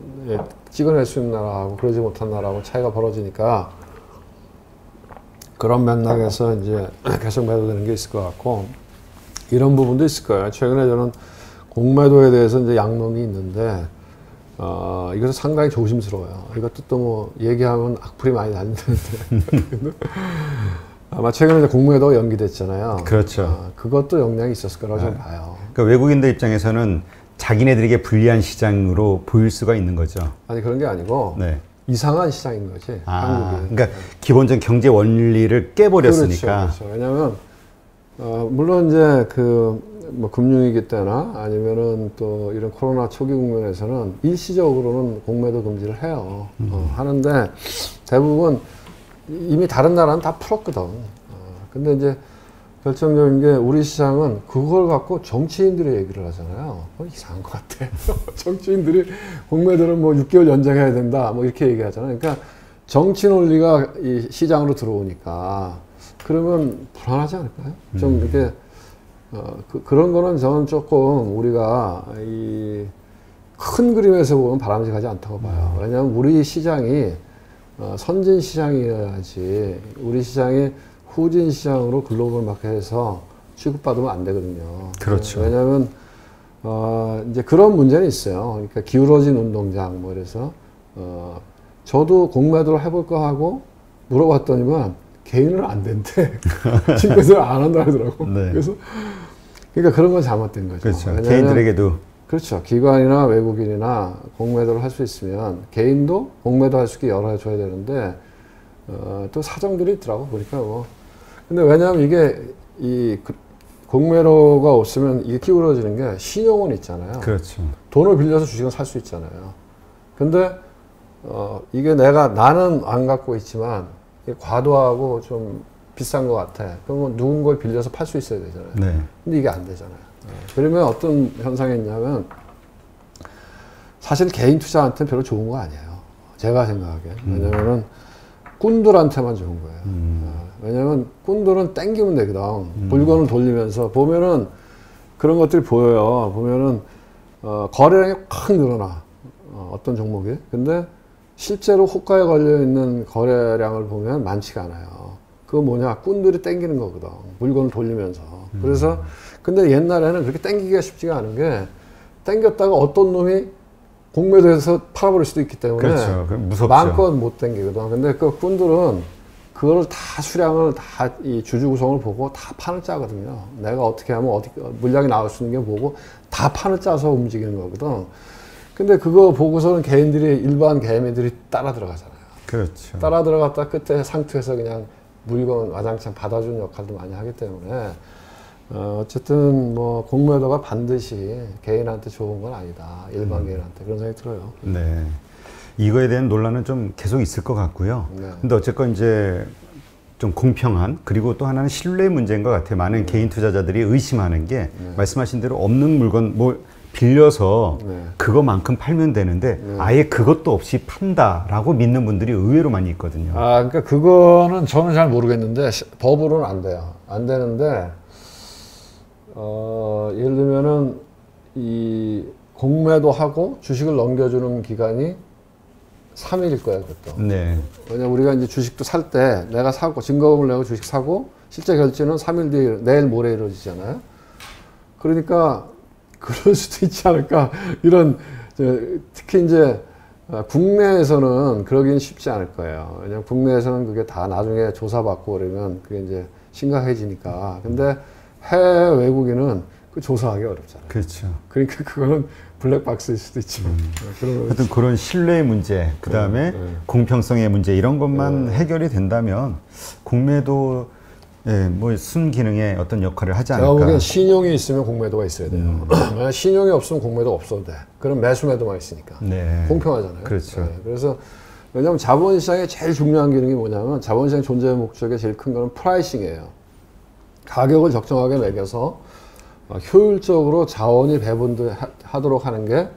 찍어낼 수 있는 나라하고 그러지 못한 나라하고 차이가 벌어지니까 그런 맥락에서 이제 계속 매도되는 게 있을 것 같고 이런 부분도 있을 거예요. 최근에 저는 공매도에 대해서 이제 양론이 있는데 이것은 상당히 조심스러워요. 이것도 또 뭐 얘기하면 악플이 많이 달리는데 아마 최근에 이제 공매도 연기됐잖아요.
그렇죠.
그것도 영향이 있었을 거라고 저는 봐요.
그러니까 외국인들 입장에서는 자기네들에게 불리한 시장으로 보일 수가 있는 거죠.
아니 그런 게 아니고
네.
이상한 시장인 거지. 한국이.
그러니까 기본적인 경제 원리를 깨버렸으니까.
그렇죠. 왜냐하면 물론 이제 뭐 금융위기 때나 아니면은 또 이런 코로나 초기 국면에서는 일시적으로는 공매도 금지를 해요. 하는데 대부분 이미 다른 나라는 다 풀었거든. 근데 이제 결정적인 게 우리 시장은 그걸 갖고 정치인들이 얘기를 하잖아요. 이상한 것 같아. 정치인들이 공매도를 뭐 6개월 연장해야 된다. 뭐 이렇게 얘기하잖아요. 그러니까 정치 논리가 이 시장으로 들어오니까 그러면 불안하지 않을까요? 좀 이렇게 그런 거는 저는 조금 우리가 이 큰 그림에서 보면 바람직하지 않다고 봐요. 왜냐하면 우리 시장이 선진 시장이어야지 우리 시장이 후진 시장으로 글로벌 마켓에서 취급받으면 안 되거든요.
그렇죠.
왜냐하면 이제 그런 문제는 있어요. 그러니까 기울어진 운동장 뭐 이래서 저도 공매도를 해볼까 하고 물어봤더니만 개인은 안 된대. 친구들 안 한다 하더라고.
네.
그래서 그러니까 그런 건 잘못된 거죠.
그렇죠. 개인들에게도
그렇죠. 기관이나 외국인이나 공매도를 할 수 있으면 개인도 공매도 할 수 있게 열어줘야 되는데 또 사정들이 있더라고 보니까 뭐. 근데 왜냐하면 이게 공매도가 없으면 이게 기울어지는 게 신용은 있잖아요.
그렇죠.
돈을 빌려서 주식을 살 수 있잖아요. 근데 이게 나는 안 갖고 있지만 이게 과도하고 좀 비싼 것 같아. 그러면 누군가를 빌려서 팔 수 있어야 되잖아요.
네.
근데 이게 안 되잖아요. 그러면 어떤 현상이 있냐면 사실 개인 투자한테는 별로 좋은 거 아니에요. 제가 생각하기엔. 왜냐면은 꾼들한테만 좋은 거예요. 왜냐면 꾼들은 땡기면 되거든. 물건을 돌리면서 보면은 그런 것들이 보여요. 보면은 거래량이 확 늘어나. 어떤 종목이. 근데 실제로 호가에 걸려있는 거래량을 보면 많지가 않아요. 그거 뭐냐. 꾼들이 땡기는 거거든. 물건을 돌리면서. 그래서 근데 옛날에는 그렇게 땡기기가 쉽지가 않은 게 땡겼다가 어떤 놈이 공매도해서 팔아버릴 수도 있기 때문에
그렇죠. 무섭죠.
마음껏 못 땡기거든. 근데 그 꾼들은 그거를 다 수량을 다 이 주주 구성을 보고 다 판을 짜거든요. 내가 어떻게 하면 물량이 나올 수 있는 게 보고 다 판을 짜서 움직이는 거거든. 근데 그거 보고서는 일반 개미들이 따라 들어가잖아요.
그렇죠.
따라 들어갔다 끝에 상투에서 그냥 물건 와장창 받아주는 역할도 많이 하기 때문에 어쨌든 뭐 공매도가 반드시 개인한테 좋은 건 아니다. 일반 개인한테 그런 생각이 들어요.
네. 이거에 대한 논란은 좀 계속 있을 것 같고요.
네.
근데 어쨌건 이제 좀 공평한, 그리고 또 하나는 신뢰 문제인 것 같아요. 많은 개인 투자자들이 의심하는 게 말씀하신 대로 없는 물건 뭐 빌려서 그거만큼 팔면 되는데 아예 그것도 없이 판다라고 믿는 분들이 의외로 많이 있거든요.
그러니까 그거는 저는 잘 모르겠는데 법으로는 안 돼요. 안 되는데 예를 들면은 이 공매도 하고 주식을 넘겨주는 기간이 3일일 거예요, 그것도.
네.
왜냐면 우리가 이제 주식도 살 때 내가 사고 증거금을 내고 주식 사고 실제 결제는 3일 뒤에 내일 모레 이루어지잖아요. 그러니까 그럴 수도 있지 않을까 이런 특히 이제 국내에서는 그러긴 쉽지 않을 거예요. 왜냐면 국내에서는 그게 다 나중에 조사받고 그러면 그게 이제 심각해지니까. 근데 해외 외국인은 그 조사하기 어렵잖아요.
그렇죠.
그러니까 그거는 블랙박스일 수도 있지만.
하여튼 그런 신뢰의 문제, 그 다음에 공평성의 문제 이런 것만 해결이 된다면 공매도 뭐 순기능의 어떤 역할을 하지 않을까.
제가 보기엔 신용이 있으면 공매도가 있어야 돼요. 신용이 없으면 공매도 없어도 돼. 그럼 매수매도만 있으니까.
네.
공평하잖아요.
그렇죠.
그래서 왜냐하면 자본시장의 제일 중요한 기능이 뭐냐면 자본시장 존재의 목적의 제일 큰 거는 프라이싱이에요. 가격을 적정하게 매겨서 효율적으로 자원이 배분하도록 하는 게,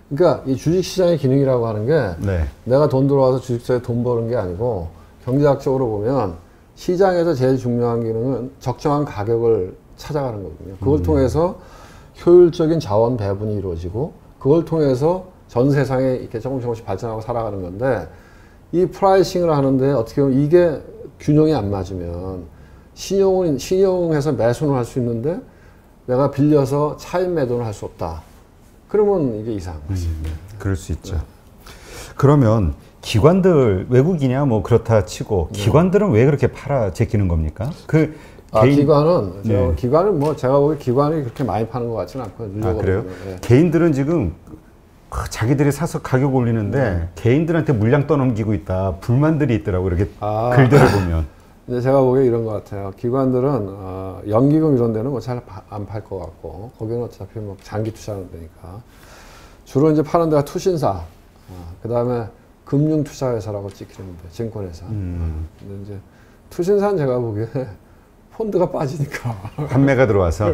그러니까 이 주식시장의 기능이라고 하는 게 내가 돈 들어와서 주식시장에 돈 버는 게 아니고 경제학적으로 보면 시장에서 제일 중요한 기능은 적정한 가격을 찾아가는 거거든요. 그걸 통해서 효율적인 자원 배분이 이루어지고 그걸 통해서 전 세상에 이렇게 조금씩 발전하고 살아가는 건데, 이 프라이싱을 하는데 어떻게 보면 이게 균형이 안 맞으면 신용해서 매수는 할 수 있는데 내가 빌려서 차익 매도는 할 수 없다. 그러면 이게 이상한 거지.
그럴 수 있죠. 그러면 기관들, 외국이냐 뭐 그렇다 치고 기관들은 왜 그렇게 팔아 제끼는 겁니까?
기관은 기관은 뭐 제가 보기에 기관이 그렇게 많이 파는 것 같지는 않고.
그래요? 개인들은 지금 자기들이 사서 가격 올리는데 개인들한테 물량 떠넘기고 있다, 불만들이 있더라고, 이렇게 글들을 보면.
이제 제가 보기에 이런 것 같아요. 기관들은 연기금 이런 데는 뭐 잘 안 팔 것 같고, 거기는 어차피 뭐 장기 투자하는 데니까 주로 이제 파는 데가 투신사, 그 다음에 금융투자회사라고 찍히는데, 증권회사. 근데 이제 투신사는 제가 보기에 펀드가 빠지니까
판매가 들어와서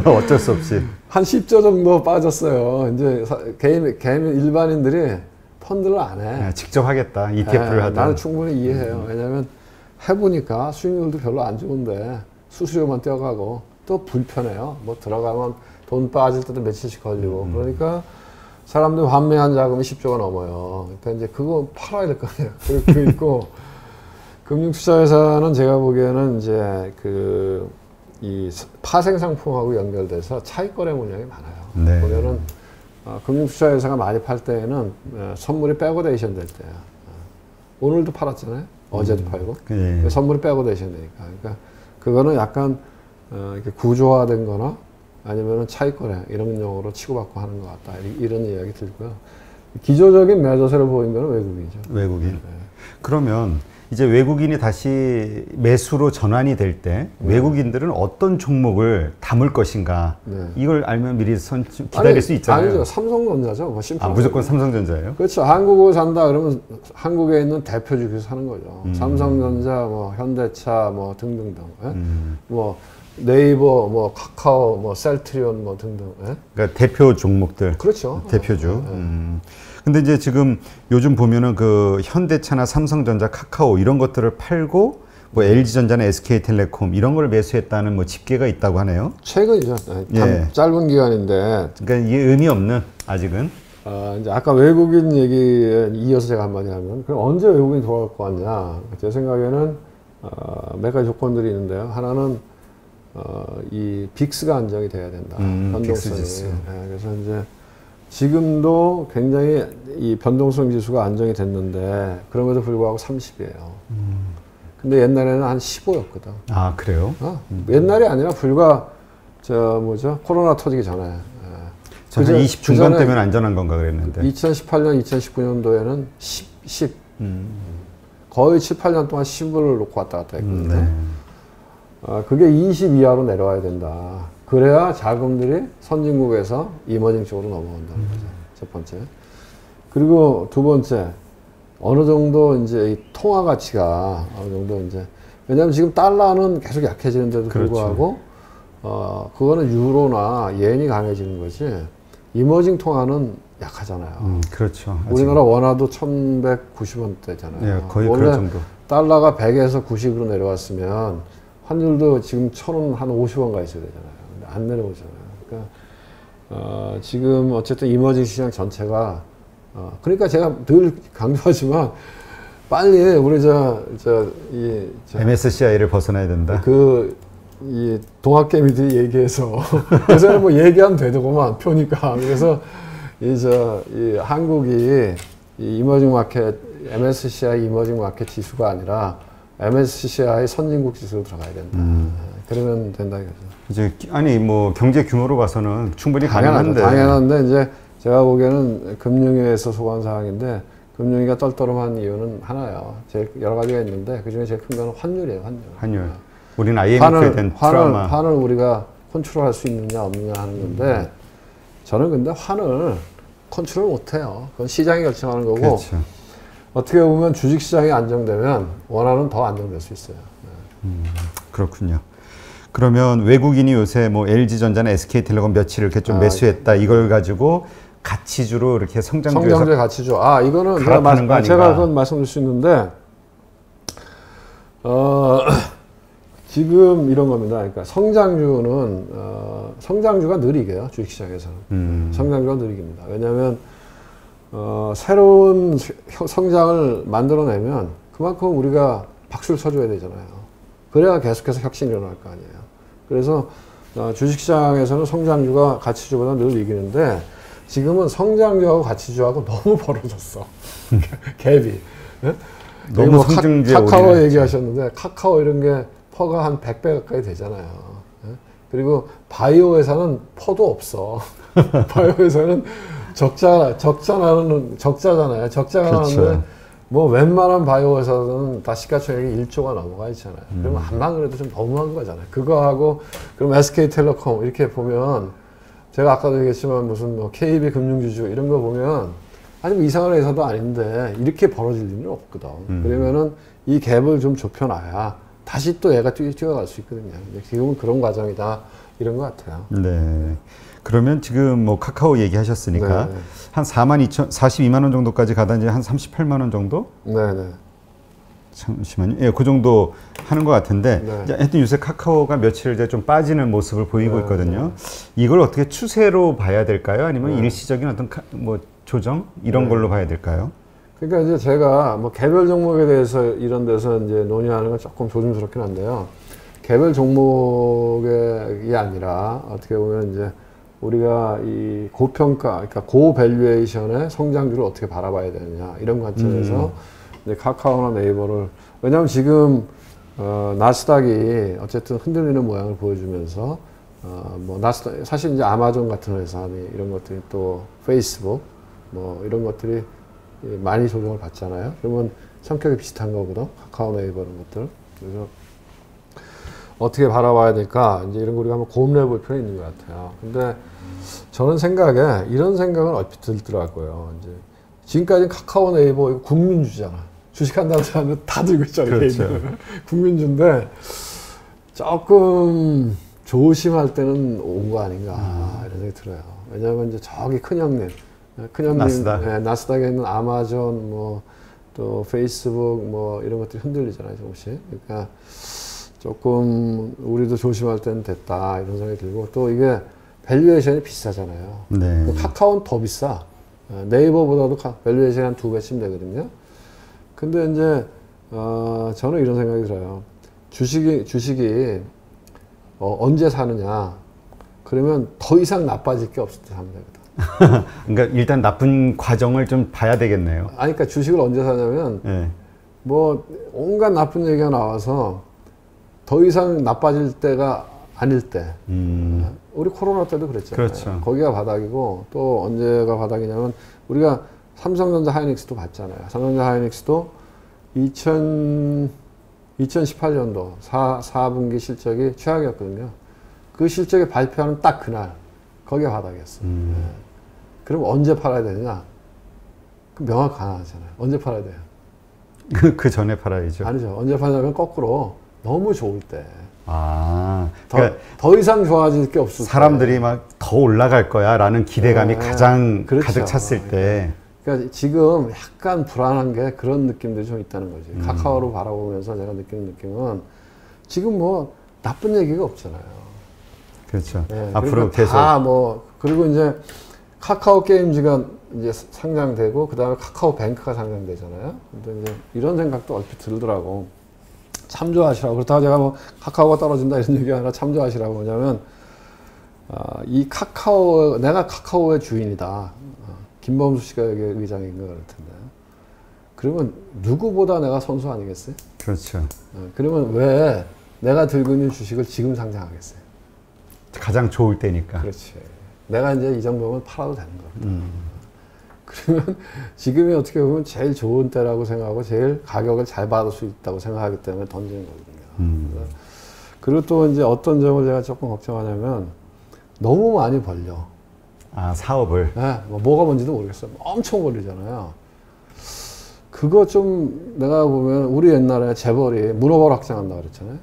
어쩔 수 없이
한 10조 정도 빠졌어요. 이제 개인 일반인들이 펀드를 안 해.
직접 하겠다, ETF를 하든.
나는 충분히 이해해요. 왜냐하면 해보니까 수익률도 별로 안 좋은데 수수료만 떼어가고 또 불편해요. 뭐 들어가면 돈 빠질 때도 며칠씩 걸리고. 그러니까 사람들 환매한 자금이 10조가 넘어요. 그러니까 이제 그거 팔아야 될 거 아니에요. 그리고 있고 금융투자회사는 제가 보기에는 이제 이 파생 상품하고 연결돼서 차익거래 물량이 많아요. 보면은 금융투자회사가 많이 팔 때에는 선물이 백오데이션 될 때야. 오늘도 팔았잖아요. 어제도 팔고. 선물이 백오데이션 되니까. 그러니까 그거는 약간 이렇게 구조화된 거나 아니면은 차익거래 이런 용어로 치고받고 하는 것 같다, 이런 이야기 들고요. 기조적인 매도세를 보인 거는 외국인이죠.
외국인. 그러면 이제 외국인이 다시 매수로 전환이 될 때 외국인들은 어떤 종목을 담을 것인가, 이걸 알면 미리 기다릴 수 있잖아요.
아니죠. 삼성전자죠. 뭐
무조건 삼성전자예요?
그렇죠. 한국을 산다 그러면 한국에 있는 대표 주식을 사는 거죠. 삼성전자, 뭐 현대차, 뭐 등등등. 뭐 네이버, 뭐 카카오, 뭐 셀트리온, 뭐 등등.
그러니까 대표 종목들.
그렇죠.
대표주. 근데 이제 지금 요즘 보면은 그 현대차나 삼성전자, 카카오 이런 것들을 팔고 뭐 LG전자나 SK텔레콤 이런 걸 매수했다는 뭐 집계가 있다고 하네요.
최근이죠. 짧은 기간인데.
그러니까 이게 의미 없는, 아직은.
이제 아까 외국인 얘기에 이어서 제가 한마디 하면, 그럼 언제 외국인이 돌아올 것 같냐? 제 생각에는 몇 가지 조건들이 있는데요. 하나는 이 빅스가 안정이 돼야 된다. 변동성이. 그래서 이제 지금도 굉장히 이 변동성 지수가 안정이 됐는데 그럼에도 불구하고 30이에요. 근데 옛날에는 한 15였거든.
아, 그래요?
옛날이 아니라 불과 코로나 터지기 전에.
저는 20 중반 때면 안전한 건가 그랬는데.
2018년, 2019년도에는 10. 10. 10. 거의 7, 8년 동안 10을 놓고 왔다 갔다 했거든요. 그게 20 이하로 내려와야 된다. 그래야 자금들이 선진국에서 이머징 쪽으로 넘어간다는 거죠. 첫 번째. 그리고 두 번째, 어느 정도 이제 이 통화 가치가 어느 정도 이제, 왜냐하면 지금 달러는 계속 약해지는데도 불구하고, 그거는 유로나 예엔이 강해지는 거지, 이머징 통화는 약하잖아요.
그렇죠.
우리나라 원화도 1190원대잖아요.
예, 거의
원래
그럴 정도.
달러가 100에서 90으로 내려왔으면 환율도 지금 1000원 한 50원 가 있어야 되잖아요. 근데 안 내려오잖아요. 그러니까 지금 어쨌든 이머징 시장 전체가 그러니까 제가 늘 강조하지만 빨리 우리
MSCI를 벗어나야 된다.
이 동학개미들이 얘기해서 요새는 뭐 얘기하면 되더구만 표니까. 그래서 이 한국이 이 이머징 마켓 MSCI 이머징 마켓 지수가 아니라 MSCI 선진국 지수로 들어가야 된다. 그러면 된다 이거죠.
이제 아니 뭐 경제 규모로 봐서는 충분히 가능한데.
당연한데 이제 제가 보기에는 금융위에서 소관 사항인데 금융위가 떨떠름한 이유는 하나예요. 제일 여러 가지가 있는데 그 중에 제일 큰 거는 환율이에요. 환율.
우리는 IMF에 대한 트라우마.
환을 우리가 컨트롤할 수 있느냐 없느냐 하는 건데 저는 근데 환을 컨트롤 못해요. 그건 시장이 결정하는 거고.
그렇죠.
어떻게 보면 주식시장이 안정되면 원화는 더 안정될 수 있어요.
그렇군요. 그러면 외국인이 요새 뭐 LG전자나 SK텔레콤 며칠 이렇게 좀 매수했다. 이걸 가지고 가치주로 이렇게
성장주의 가치주. 이거는 제가 그건 말씀드릴 수 있는데 지금 이런 겁니다. 그러니까 성장주는 성장주가 느리게요. 주식시장에서는 성장주가 느리깁니다. 왜냐하면 새로운 성장을 만들어내면 그만큼 우리가 박수를 쳐줘야 되잖아요. 그래야 계속해서 혁신이 일어날 거 아니에요. 그래서 주식시장에서는 성장주가 가치주보다 늘 이기는데 지금은 성장주하고 가치주하고 너무 벌어졌어. 갭이. 네?
너무
뭐
성장주에
카카오 얘기하셨는데 카카오 이런 게 퍼가 한 100배 가까이 되잖아요. 네? 그리고 바이오 회사는 퍼도 없어. 바이오 회사는 적자잖아요. 적자가
그렇죠.
나는데 뭐 웬만한 바이오 회사는 다 시가총액이 1조가 넘어가 있잖아요. 그러면 한만 그래도 좀 너무한 거잖아요. 그거하고 그럼 SK텔레콤 이렇게 보면 제가 아까도 얘기했지만 무슨 뭐 KB 금융주주 이런 거 보면 아니 뭐 이상한 회사도 아닌데 이렇게 벌어질 일은 없거든. 그러면은 이 갭을 좀 좁혀놔야 다시 또 얘가 뛰어갈 수 있거든요. 지금은 그런 과정이다 이런 것 같아요.
네. 그러면 지금 뭐 카카오 얘기하셨으니까
네.
한 42만 원 정도까지 가다 이제 한 38만 원 정도?
네네.
잠시만요. 예, 그 정도 하는 것 같은데,
네.
하여튼 요새 카카오가 며칠 이제 좀 빠지는 모습을 보이고
네,
있거든요. 이걸 어떻게 추세로 봐야 될까요? 아니면 일시적인 어떤 뭐 조정 이런 걸로 봐야 될까요?
그러니까 이제 제가 뭐 개별 종목에 대해서 이런 데서 이제 논의하는 건 조금 조심스럽긴 한데요. 개별 종목이 아니라 어떻게 보면 이제 우리가 이 고평가, 그러니까 고밸류에이션의 성장률을 어떻게 바라봐야 되느냐 이런 관점에서 이제 카카오나 네이버를 왜냐하면 지금 나스닥이 어쨌든 흔들리는 모양을 보여주면서 뭐 나스닥 사실 이제 아마존 같은 회사 이런 것들이 또 페이스북 뭐 이런 것들이 많이 조정을 받잖아요. 그러면 성격이 비슷한 거거든. 카카오 네이버 이런 것들. 그래서 어떻게 바라봐야 될까? 이제 이런 거 우리가 한번 고민해 볼 필요가 있는 것 같아요. 근데 저는 생각에 이런 생각은 얼핏 들더라고요. 이제 지금까지는 카카오 네이버 이거 국민주잖아. 주식한다는 사람은 다 들고 있잖아요.
그렇죠.
국민주인데 조금 조심할 때는 온 거 아닌가 이런 생각이 들어요. 왜냐하면 이제 저기 큰형님
나스닥.
네, 나스닥에 있는 아마존 뭐 또 페이스북 뭐 이런 것들이 흔들리잖아요. 조금씩. 그러니까 조금 우리도 조심할 때는 됐다 이런 생각이 들고 또 이게 밸류에이션이 비싸잖아요.
네.
카카오는 더 비싸. 네이버보다도 밸류에이션이 한 2배쯤 되거든요. 근데 이제 저는 이런 생각이 들어요. 주식이 언제 사느냐? 그러면 더 이상 나빠질 게 없을 때 사면 되거든.
그러니까 일단 나쁜 과정을 좀 봐야 되겠네요.
그러니까 주식을 언제 사냐면
네.
뭐 온갖 나쁜 얘기가 나와서 더 이상 나빠질 때가 아닐 때. 우리 코로나 때도 그랬잖아요.
그렇죠.
거기가 바닥이고 또 언제가 바닥이냐면 우리가 삼성전자 하이닉스도 봤잖아요. 삼성전자 하이닉스도 2018년도 4분기 실적이 최악이었거든요. 그 실적이 발표하는 딱 그날 거기가 바닥이었어요. 네. 그럼 언제 팔아야 되느냐? 그 명확하잖아요. 언제 팔아야 돼요?
그 전에 팔아야죠.
아니죠. 언제 팔냐면 거꾸로 너무 좋을 때.
그러니까
더 이상 좋아질 게 없을
사람들이
때.
막 더 올라갈 거야라는 기대감이 가장
그렇죠.
가득 찼을 때.
그러니까 지금 약간 불안한 게 그런 느낌들이 좀 있다는 거지. 카카오를 바라보면서 제가 느끼는 느낌은 지금 뭐 나쁜 얘기가 없잖아요.
그렇죠.
네,
앞으로 계속
그리고 이제 카카오 게임즈가 이제 상장되고 그다음에 카카오 뱅크가 상장되잖아요. 근데 이제 이런 생각도 얼핏 들더라고. 참조하시라고. 그렇다고 제가 뭐 카카오가 떨어진다 이런 얘기가 아니라 참조하시라고. 뭐냐면 이 카카오, 내가 카카오의 주인이다. 김범수 씨가 여기 의장인 거 그럴 텐데. 그러면 누구보다 내가 선수 아니겠어요?
그렇죠.
그러면 왜 내가 들고 있는 주식을 지금 상장하겠어요?
가장 좋을 때니까.
그렇지. 내가 이제 이 정도면 팔아도 되는 거거든. 그러면 지금이 어떻게 보면 제일 좋은 때라고 생각하고 제일 가격을 잘 받을 수 있다고 생각하기 때문에 던지는 거거든요. 그리고 또 이제 어떤 점을 제가 조금 걱정하냐면 너무 많이 벌려.
사업을.
네, 뭐가 뭔지도 모르겠어요. 엄청 벌리잖아요. 그거 좀 내가 보면 우리 옛날에 재벌이 문어발 확장한다 그랬잖아요.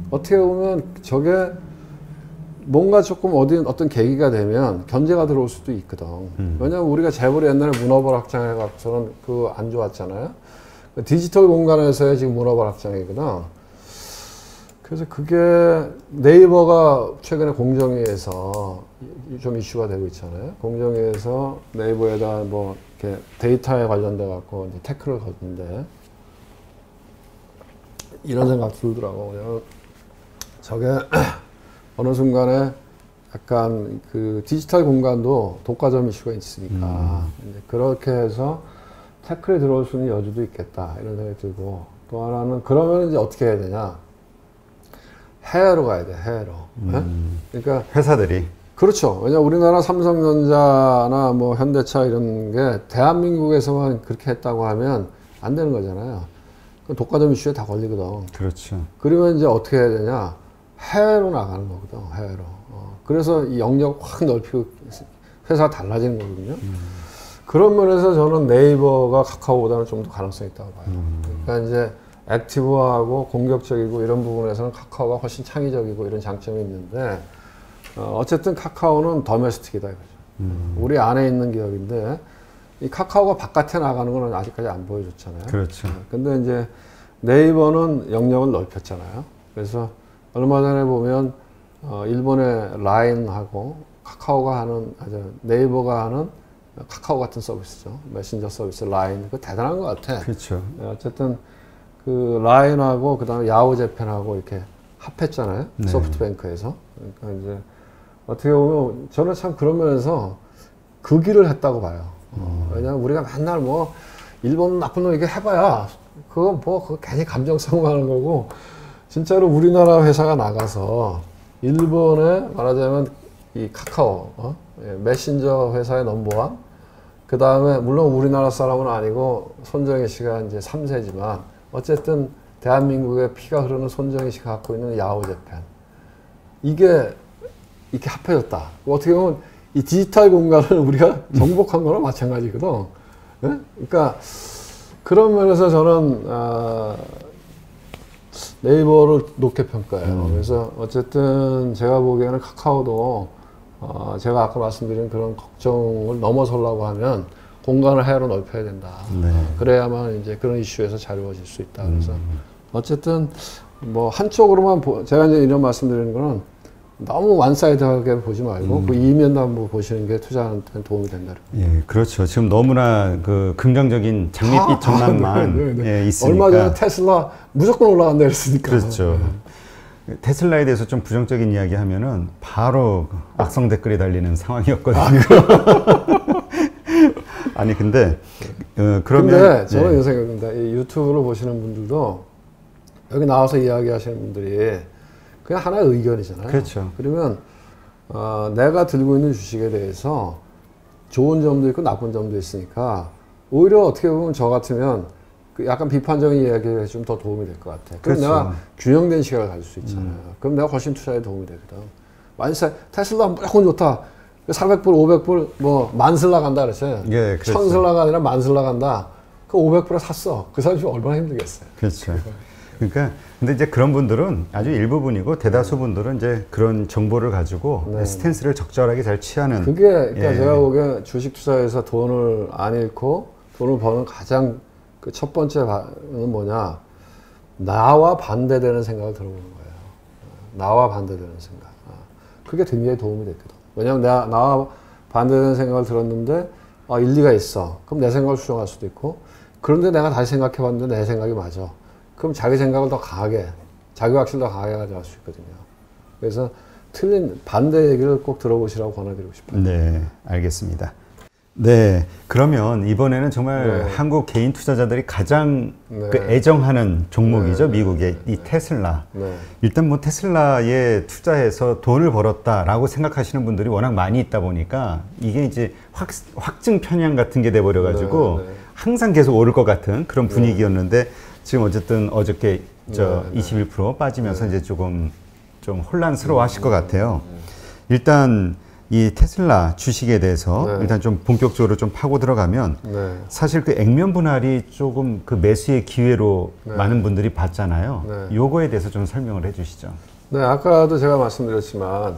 어떻게 보면 저게 뭔가 조금 어떤 계기가 되면 견제가 들어올 수도 있거든. 왜냐면 우리가 재벌이 옛날에 문어발 확장해갖고서는 그 안 좋았잖아요. 디지털 공간에서의 지금 문어발 확장이거든. 그래서 그게 네이버가 최근에 공정위에서 좀 이슈가 되고 있잖아요. 공정위에서 네이버에다 뭐 이렇게 데이터에 관련돼 갖고 이제 태클을 걷는데 이런 생각 들더라고. 저게 어느 순간에 약간 그 디지털 공간도 독과점 이슈가 있으니까 이제 그렇게 해서 태클에 들어올 수 있는 여지도 있겠다 이런 생각이 들고 또 하나는 그러면 이제 어떻게 해야 되냐? 해외로 가야 돼, 해외로. 그러니까
회사들이.
그렇죠. 왜냐 우리나라 삼성전자나 뭐 현대차 이런 게 대한민국에서만 그렇게 했다고 하면 안 되는 거잖아요. 독과점 이슈에 다 걸리거든.
그렇죠.
그러면 이제 어떻게 해야 되냐? 해외로 나가는 거거든, 해외로. 그래서 이 영역 확 넓히고 회사가 달라지는 거거든요. 그런 면에서 저는 네이버가 카카오보다는 좀 더 가능성이 있다고 봐요. 그러니까 이제 액티브하고 공격적이고 이런 부분에서는 카카오가 훨씬 창의적이고 이런 장점이 있는데 어쨌든 카카오는 더메스틱이다 이거죠. 우리 안에 있는 기업인데 이 카카오가 바깥에 나가는 건 아직까지 안 보여줬잖아요.
그렇죠.
근데 이제 네이버는 영역을 넓혔잖아요. 그래서 얼마 전에 보면 일본의 라인하고 카카오가 하는 네이버가 하는 카카오 같은 서비스죠. 메신저 서비스 라인 그 대단한 것 같아.
그렇죠.
어쨌든 그 라인하고 그다음에 야후재팬하고 이렇게 합했잖아요.
네.
소프트뱅크에서. 그러니까 이제 어떻게 보면 저는 참 그런 면에서 그 길을 했다고 봐요. 왜냐하면 우리가 맨날 뭐 일본 나쁜 놈 이게 해봐야 그거 괜히 감정싸움 하는 거고 진짜로 우리나라 회사가 나가서 일본에 말하자면 이 카카오 메신저 회사의 넘버원 그 다음에 물론 우리나라 사람은 아니고 손정희 씨가 이제 3세지만 어쨌든 대한민국의 피가 흐르는 손정희 씨가 갖고 있는 야후재팬 이게 이렇게 합해졌다. 어떻게 보면 이 디지털 공간을 우리가 정복한 거랑 마찬가지거든. 네? 그러니까 그런 면에서 저는 네이버를 높게 평가해요. 그래서 어쨌든 제가 보기에는 카카오도 제가 아까 말씀드린 그런 걱정을 넘어서려고 하면 공간을 해외로 넓혀야 된다.
네.
그래야만 이제 그런 이슈에서 자유로워질 수 있다. 그래서 어쨌든 뭐 한쪽으로만 제가 이제 이런 말씀드리는 거는 너무 완사이드하게 보지 말고 그 이면도 한번 보시는 게 투자하는 데 도움이 된다.
예, 그렇죠. 지금 너무나 그 긍정적인 장밋빛 전망만 예, 있으니까.
얼마 전에 테슬라 무조건 올라간다 그랬으니까.
그렇죠. 테슬라에 대해서 좀 부정적인 이야기 하면은 바로 악성 댓글이 달리는 상황이었거든요. 아니 근데 그러면
근데 저는 이런 생각입니다. 이 유튜브로 보시는 분들도 여기 나와서 이야기하시는 분들이 그냥 하나의 의견이잖아요.
그렇죠.
그러면 내가 들고 있는 주식에 대해서 좋은 점도 있고 나쁜 점도 있으니까 오히려 어떻게 보면 저 같으면 그 약간 비판적인 이야기가 좀 더 도움이 될 것 같아. 그럼
그렇죠.
내가 균형된 시각을 가질 수 있잖아요. 그럼 내가 훨씬 투자에 도움이 되거든. 만약 테슬라 무조건 좋다. 400불, 500불, 뭐, 만슬라 간다 그랬어요.
예, 그렇죠.
천슬라가 아니라 만슬라 간다. 그 500불에 샀어. 그 사람이 얼마나 힘들겠어요.
그렇죠. 그러니까, 근데 이제 그런 분들은 아주 일부분이고 대다수 분들은 이제 그런 정보를 가지고
네.
스탠스를 적절하게 잘 취하는.
그게, 그러니까
예.
제가 보기에 주식 투자에서 돈을 안 잃고 돈을 버는 가장 그 첫 번째 는 뭐냐. 나와 반대되는 생각을 들어보는 거예요. 나와 반대되는 생각. 그게 굉장히 도움이 됐거든. 왜냐면 나와 반대되는 생각을 들었는데, 일리가 있어. 그럼 내 생각을 수정할 수도 있고, 그런데 내가 다시 생각해 봤는데 내 생각이 맞아. 그럼 자기 생각을 더 강하게, 자기 확신을 더 강하게 가져갈 수 있거든요. 그래서 틀린 반대 얘기를 꼭 들어보시라고 권해드리고 싶어요.
네, 알겠습니다. 네, 그러면 이번에는 정말
네.
한국 개인 투자자들이 가장
네.
그 애정하는 종목이죠.
네.
미국의 이 테슬라.
네.
일단 뭐 테슬라에 투자해서 돈을 벌었다라고 생각하시는 분들이 워낙 많이 있다 보니까 이게 이제 확증 편향 같은 게 돼버려가지고
네, 네.
항상 계속 오를 것 같은 그런 분위기였는데 지금 어쨌든 어저께
네.
21% 빠지면서 이제 조금 좀 혼란스러워 하실 것 같아요. 일단 이 테슬라 주식에 대해서
네.
일단 좀 본격적으로 좀 파고 들어가면
네.
사실 그 액면 분할이 조금 그 매수의 기회로
네.
많은 분들이 봤잖아요.
네.
요거에 대해서 좀 설명을 해 주시죠.
네, 아까도 제가 말씀드렸지만,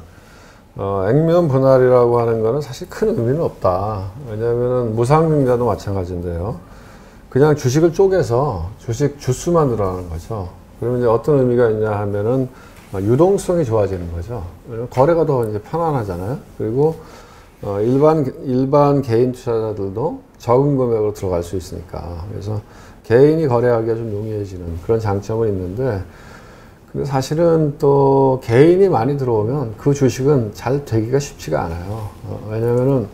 액면 분할이라고 하는 거는 사실 큰 의미는 없다. 왜냐면은 무상증자도 마찬가지인데요. 그냥 주식을 쪼개서 주식 주수만 늘어나는 거죠. 그러면 이제 어떤 의미가 있냐 하면은 유동성이 좋아지는 거죠. 거래가 더 이제 편안하잖아요. 그리고 일반 개인 투자자들도 적은 금액으로 들어갈 수 있으니까. 그래서 개인이 거래하기가 좀 용이해지는 그런 장점은 있는데, 근데 사실은 또 개인이 많이 들어오면 그 주식은 잘 되기가 쉽지가 않아요. 왜냐면은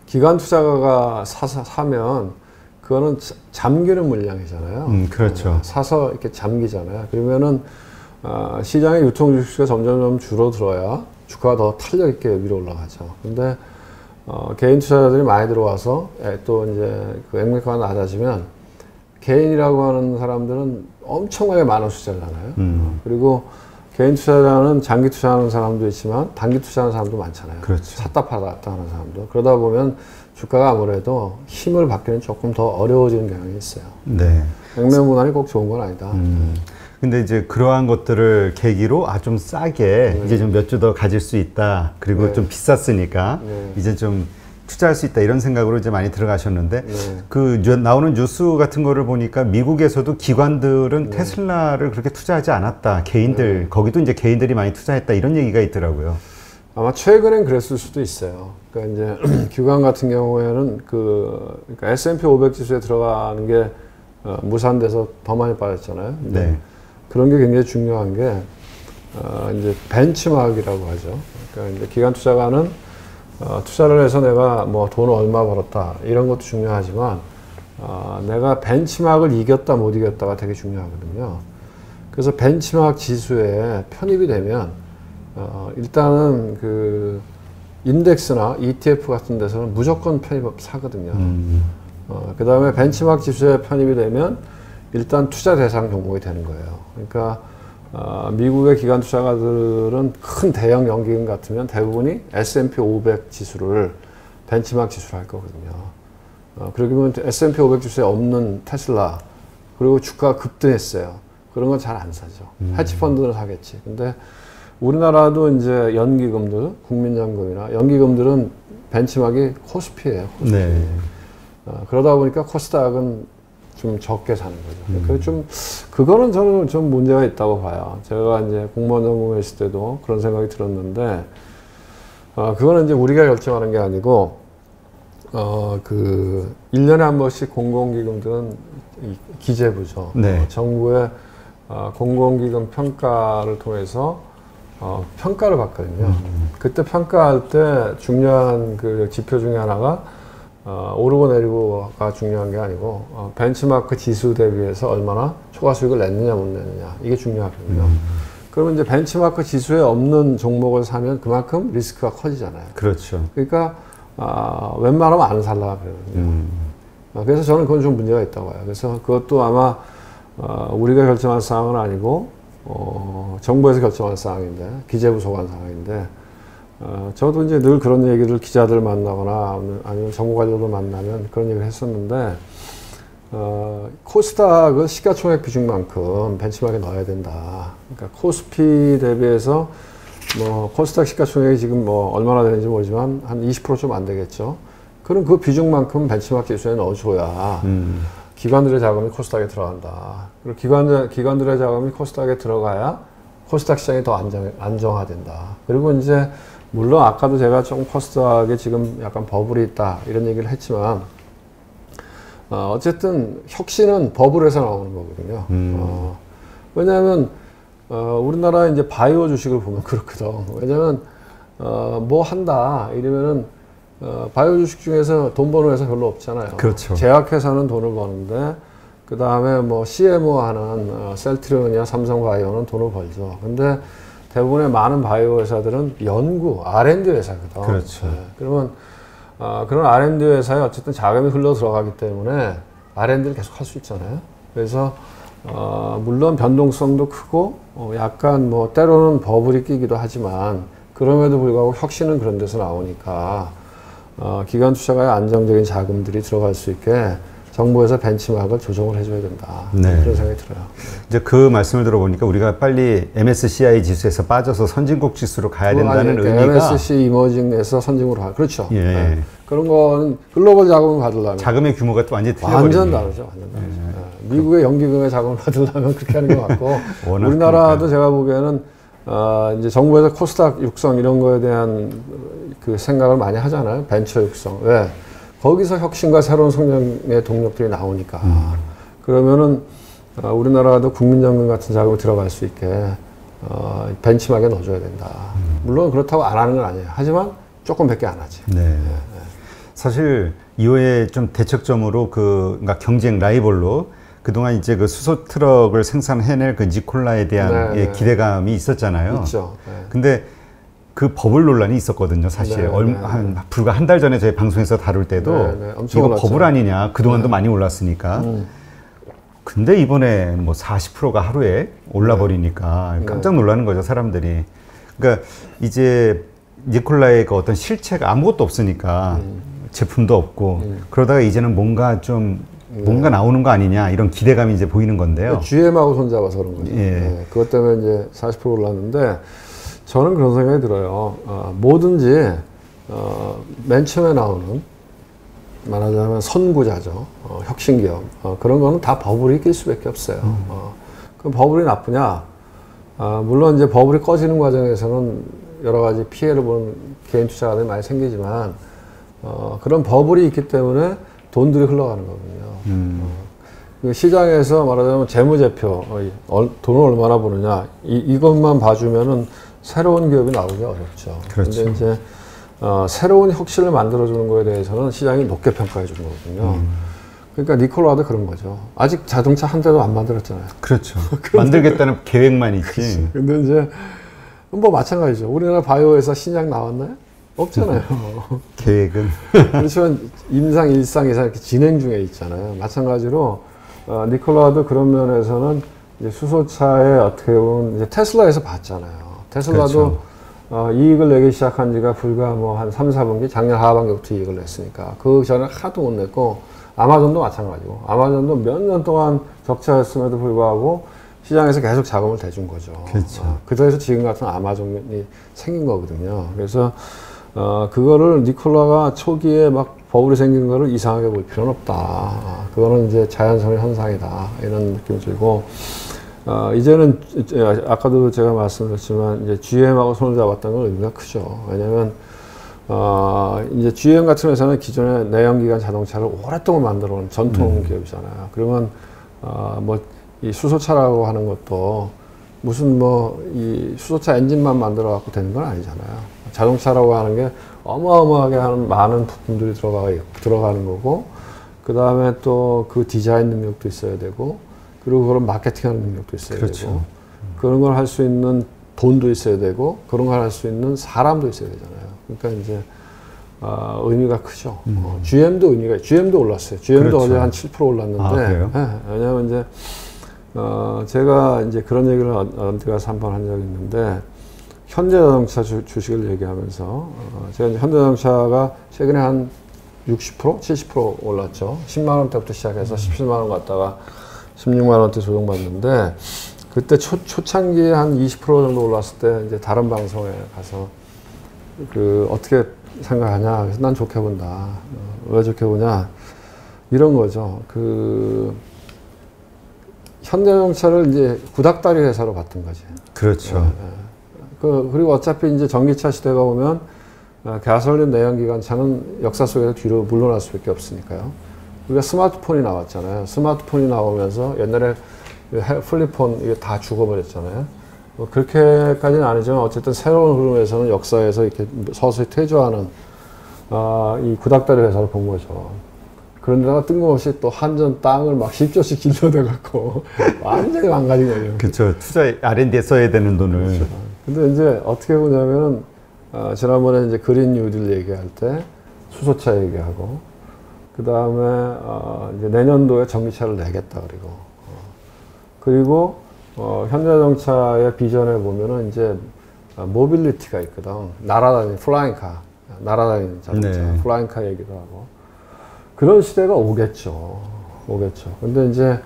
기관 투자가가 사면 그거는 잠기는 물량이잖아요.
그렇죠.
사서 이렇게 잠기잖아요. 그러면은 시장의 유통 주식수가 점점 줄어들어야 주가가 더 탄력 있게 위로 올라가죠. 근데 개인 투자자들이 많이 들어와서 또 이제 그 액면가가 낮아지면 개인이라고 하는 사람들은 엄청나게 많은 숫자를 하나요. 그리고 개인 투자자는 장기 투자하는 사람도 있지만 단기 투자하는 사람도 많잖아요.
그렇죠.
샀다 팔았다 하는 사람도. 그러다 보면 주가가 아무래도 힘을 받기는 조금 더 어려워지는 경향이 있어요.
네.
액면 분할이 꼭 좋은 건 아니다.
근데 이제 그러한 것들을 계기로 좀 싸게 이제 좀 몇 주 더 가질 수 있다. 그리고
네.
좀 비쌌으니까 이제 좀 투자할 수 있다 이런 생각으로 이제 많이 들어가셨는데 그 나오는 뉴스 같은 거를 보니까 미국에서도 기관들은 테슬라를 그렇게 투자하지 않았다. 개인들 거기도 이제 개인들이 많이 투자했다 이런 얘기가 있더라고요.
아마 최근엔 그랬을 수도 있어요. 그러니까 이제 기관 같은 경우에는 그러니까 S&P 500 지수에 들어가는 게 무산돼서 더 많이 빠졌잖아요.
네.
그런 게 굉장히 중요한 게 이제 벤치마크라고 하죠. 그러니까 이제 기관 투자가는 투자를 해서 내가 뭐 돈을 얼마 벌었다 이런 것도 중요하지만 내가 벤치마크를 이겼다 못 이겼다가 되게 중요하거든요. 그래서 벤치마크 지수에 편입이 되면 일단은 그 인덱스나 ETF 같은 데서는 무조건 사거든요. 그 다음에 벤치마크 지수에 편입이 되면 일단 투자 대상 종목이 되는 거예요. 그러니까 미국의 기관 투자가들은 큰 대형 연기금 같으면 대부분이 S&P 500 지수를 벤치마크 지수로 할 거거든요. 그러면 S&P 500 지수에 없는 테슬라 그리고 주가가 급등했어요. 그런 건 잘 안 사죠. 헤지펀드는 사겠지. 근데 우리나라도 이제 연기금들, 국민연금이나 연기금들은 벤치마크이 코스피예요. 코스피.
네.
그러다 보니까 코스닥은 좀 적게 사는 거죠. 그래서 좀 그거는 저는 좀 문제가 있다고 봐요. 제가 이제 공무원 전공했을 때도 그런 생각이 들었는데 그거는 이제 우리가 결정하는 게 아니고 그 1년에 한 번씩 공공기금들은 기재부죠.
네.
정부의 공공기금 평가를 통해서 평가를 받거든요. 그때 평가할 때 중요한 그 지표 중에 하나가 오르고 내리고가 중요한 게 아니고 벤치마크 지수 대비해서 얼마나 초과 수익을 냈느냐 못 냈느냐 이게 중요하거든요. 그러면 이제 벤치마크 지수에 없는 종목을 사면 그만큼 리스크가 커지잖아요.
그렇죠.
그러니까 웬만하면 안 살라 그러거든요. 그래서 저는 그건 좀 문제가 있다고 봐요. 그래서 그것도 아마 우리가 결정할 사항은 아니고 정부에서 결정할 사항인데, 기재부 소관 사항인데, 저도 이제 늘 그런 얘기를 기자들 만나거나 아니면 정부 관료들 만나면 그런 얘기를 했었는데, 코스닥은 시가총액 비중만큼 벤치마크에 넣어야 된다. 그러니까 코스피 대비해서 뭐 코스닥 시가총액이 지금 뭐 얼마나 되는지 모르지만 한 20% 좀 안 되겠죠. 그럼 그 비중만큼 벤치마크 지수에 넣어줘야 기관들의 자금이 코스닥에 들어간다. 그리고 기관들의 자금이 코스닥에 들어가야 코스닥 시장이 더 안정화된다. 그리고 이제 물론 아까도 제가 좀 코스닥에 지금 약간 버블이 있다 이런 얘기를 했지만 어쨌든 혁신은 버블에서 나오는 거거든요. 왜냐하면 우리나라 이제 바이오 주식을 보면 그렇거든. 왜냐하면 뭐 한다 이러면은 바이오 주식 중에서 돈 버는 회사 별로 없잖아요.
그렇죠.
제약회사는 돈을 버는데 그 다음에 뭐 CMO 하는 셀트리온이나 삼성바이오는 돈을 벌죠. 근데 대부분의 많은 바이오 회사들은 연구, R&D 회사거든.
그렇죠.
네. 그러면 그런 R&D 회사에 어쨌든 자금이 흘러 들어가기 때문에 R&D를 계속 할 수 있잖아요. 그래서 물론 변동성도 크고 약간 뭐 때로는 버블이 끼기도 하지만 그럼에도 불구하고 혁신은 그런 데서 나오니까 기관 투자가의 안정적인 자금들이 들어갈 수 있게 정부에서 벤치마크를 조정을 해줘야 된다.
네.
그런 생각이 들어요.
이제 그 말씀을 들어보니까 우리가 빨리 MSCI 지수에서 빠져서 선진국 지수로 가야 된다는
그러니까
의미가
MSC 이머징에서 선진국으로 가. 그렇죠.
예.
네. 그런 거는 글로벌 자금을 받으려면
자금의 규모가 또 완전히 틀려버리네.
완전 다르죠. 완전 다르죠. 네. 미국의 연기금의 자금을 받으려면 그렇게 하는 것 같고 우리나라도 그러니까. 제가 보기에는 이제 정부에서 코스닥 육성 이런 거에 대한 그 생각을 많이 하잖아요. 벤처 육성. 왜? 거기서 혁신과 새로운 성장의 동력들이 나오니까. 그러면은 우리나라도 국민연금 같은 자금이 들어갈 수 있게 벤치마크에 넣어줘야 된다. 물론 그렇다고 안 하는 건 아니에요. 하지만 조금밖에 안 하지.
네. 네. 사실 이후에 좀 대척점으로 그러니까 경쟁 라이벌로 그동안 이제 그 수소 트럭을 생산해낼 그 니콜라에 대한
네,
기대감이 있었잖아요.
있죠. 네.
근데 그 버블 논란이 있었거든요, 사실. 불과 한 달 전에 저희 방송에서 다룰 때도 이거 올랐죠. 버블 아니냐, 그동안도 많이 올랐으니까. 근데 이번에 뭐 40%가 하루에 올라버리니까 깜짝 놀라는 거죠, 사람들이. 그러니까 이제 니콜라의 그 어떤 실체가 아무것도 없으니까 제품도 없고 그러다가 이제는 뭔가 좀 뭔가 나오는 거 아니냐 이런 기대감이 이제 보이는 건데요.
GM하고 손잡아서 그런 거죠.
예.
네. 그것 때문에 이제 40% 올랐는데 저는 그런 생각이 들어요. 뭐든지 맨 처음에 나오는 말하자면 선구자죠. 혁신기업. 그런 거는 다 버블이 낄 수밖에 없어요. 그럼 버블이 나쁘냐? 물론 이제 버블이 꺼지는 과정에서는 여러 가지 피해를 보는 개인 투자가들이 많이 생기지만 그런 버블이 있기 때문에 돈들이 흘러가는 거거든요. 시장에서 말하자면 재무제표, 돈을 얼마나 버느냐 이것만 봐주면은 새로운 기업이 나오기 어렵죠.
그렇죠.
근데 이제 새로운 혁신을 만들어주는 거에 대해서는 시장이 높게 평가해 주는 거거든요. 그러니까 니콜라도 그런 거죠. 아직 자동차 한 대도 안 만들었잖아요.
그렇죠. 만들겠다는 계획만 있지.
근데 이제 뭐 마찬가지죠. 우리나라 바이오에서 신약 나왔나요? 없잖아요.
계획은.
그렇지만 임상, 일상, 이상 이렇게 진행 중에 있잖아요. 마찬가지로 니콜라도 그런 면에서는 이제 수소차에 어떻게 보면 이제 테슬라에서 봤잖아요. 테슬라도 그렇죠. 이익을 내기 시작한 지가 불과 뭐 한 3, 4분기, 작년 하반기부터 이익을 냈으니까 그 전에 하도 못 냈고 아마존도 마찬가지고 아마존도 몇 년 동안 적자였음에도 불구하고 시장에서 계속 자금을 대준 거죠.
그렇죠.
그래서 지금 같은 아마존이 생긴 거거든요. 그래서 그거를 니콜라가 초기에 막 버블이 생긴 거를 이상하게 볼 필요는 없다. 그거는 이제 자연스러운 현상이다. 이런 느낌이 들고 이제는 아까도 제가 말씀드렸지만 이제 GM하고 손을 잡았다는 건 의미가 크죠. 왜냐하면 이제 GM 같은 회사는 기존에 내연기관 자동차를 오랫동안 만들어 온 전통 기업이잖아요. 그러면 뭐 이 수소차라고 하는 것도 무슨 뭐 이 수소차 엔진만 만들어 갖고 되는 건 아니잖아요. 자동차라고 하는 게 어마어마하게 하는 많은 부품들이 들어가는 거고 그 다음에 또 그 디자인 능력도 있어야 되고 그리고 그런 마케팅하는 능력도 있어야
그렇죠.
되고 그런 걸 할 수 있는 돈도 있어야 되고 그런 걸 할 수 있는 사람도 있어야 되잖아요. 그러니까 이제 의미가 크죠. GM도 의미가, GM도 올랐어요. GM도
그렇죠.
어제 한 7% 올랐는데, 네, 왜냐면 이제, 제가 이제 그런 얘기를 어디 가서 한 번 한 적이 있는데, 현대자동차 주식을 얘기하면서, 제가 이제 현대자동차가 최근에 한 60%? 70% 올랐죠. 10만원대부터 시작해서 17만원 갔다가 16만원대 조정받는데, 그때 초창기에 한 20% 정도 올랐을 때, 이제 다른 방송에 가서, 어떻게 생각하냐. 그래서 난 좋게 본다. 왜 좋게 보냐. 이런 거죠. 현대자동차를 이제 구닥다리 회사로 봤던 거지.
그렇죠.
네. 그리고 어차피 이제 전기차 시대가 오면 가솔린 내연기관차는 역사 속에서 뒤로 물러날 수밖에 없으니까요. 우리가 스마트폰이 나왔잖아요. 스마트폰이 나오면서 옛날에 플립폰 이게 다 죽어버렸잖아요. 그렇게까지는 아니지만 어쨌든 새로운 흐름에서는 역사에서 이렇게 서서히 퇴조하는 이 구닥다리 회사를 본 거죠. 그런데다가 뜬금없이 또 한전 땅을 막 10조씩 길러대갖고 완전히 망가진 거죠.
그렇죠. 투자 R&D에 써야 되는 돈을.
그렇죠. 근데 이제 어떻게 보냐면은 지난번에 이제 그린 뉴딜 얘기할 때 수소차 얘기하고 그 다음에 이제 내년도에 전기차를 내겠다 그리고 현대자동차의 비전에 보면은 이제 모빌리티가 있거든. 날아다니는 플라잉카, 날아다니는 자동차,
네.
플라잉카 얘기도 하고 그런 시대가 오겠죠. 근데 이제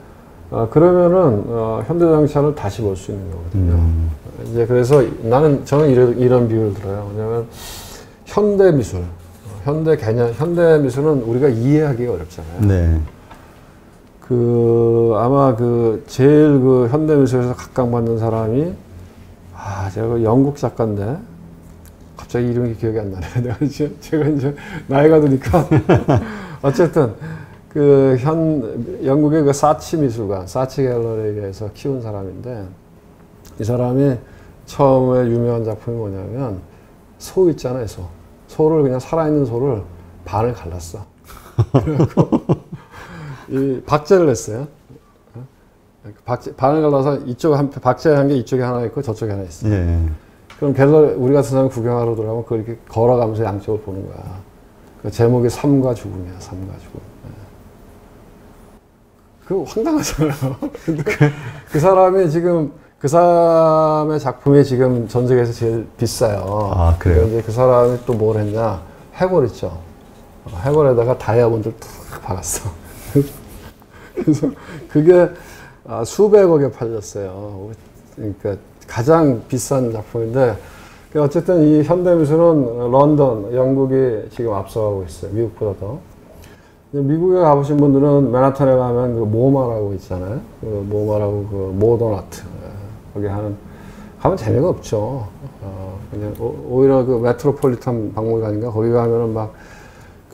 그러면은 현대자동차를 다시 볼 수 있는 거거든요. 이제 그래서 저는 이런 비유를 들어요. 왜냐면 현대미술, 현대미술은 우리가 이해하기가 어렵잖아요.
네.
아마 제일 현대미술에서 각광받는 사람이, 제가 영국 작가인데, 갑자기 이름이 기억이 안 나네. 제가 이제 나이가 드니까. 어쨌든, 영국의 사치 미술관, 사치 갤러리에서 키운 사람인데, 이 사람이 처음에 유명한 작품이 뭐냐면, 소 있잖아요, 소. 소를 그냥 살아있는 소를 반을 갈랐어. 그래갖고, 이 박제를 했어요. 반을 갈라서 박제한 게 이쪽에 하나 있고 저쪽에 하나 있어.
예.
그럼 갤러리, 우리 같은 사람 구경하러 들어가면 그렇게 걸어가면서 양쪽을 보는 거야. 그 제목이 삶과 죽음이야, 삶과 죽음. 그거 황당하잖아요. 근데 그 사람이 지금, 그 사람의 작품이 지금 전 세계에서 제일 비싸요.
그래요?
이제 그 사람이 또 뭘 했냐. 해골 있죠. 해골에다가 다이아몬드를 탁 박았어. 그래서 그게 수백억에 팔렸어요. 그러니까 가장 비싼 작품인데, 어쨌든 이 현대미술은 런던, 영국이 지금 앞서가고 있어요. 미국보다 더. 미국에 가보신 분들은 맨하탄에 가면 모마라고 있잖아요. 모마라고 모던 아트. 거기 가면 재미가 없죠. 그냥 오히려 메트로폴리탄 박물관인가? 거기 가면은 막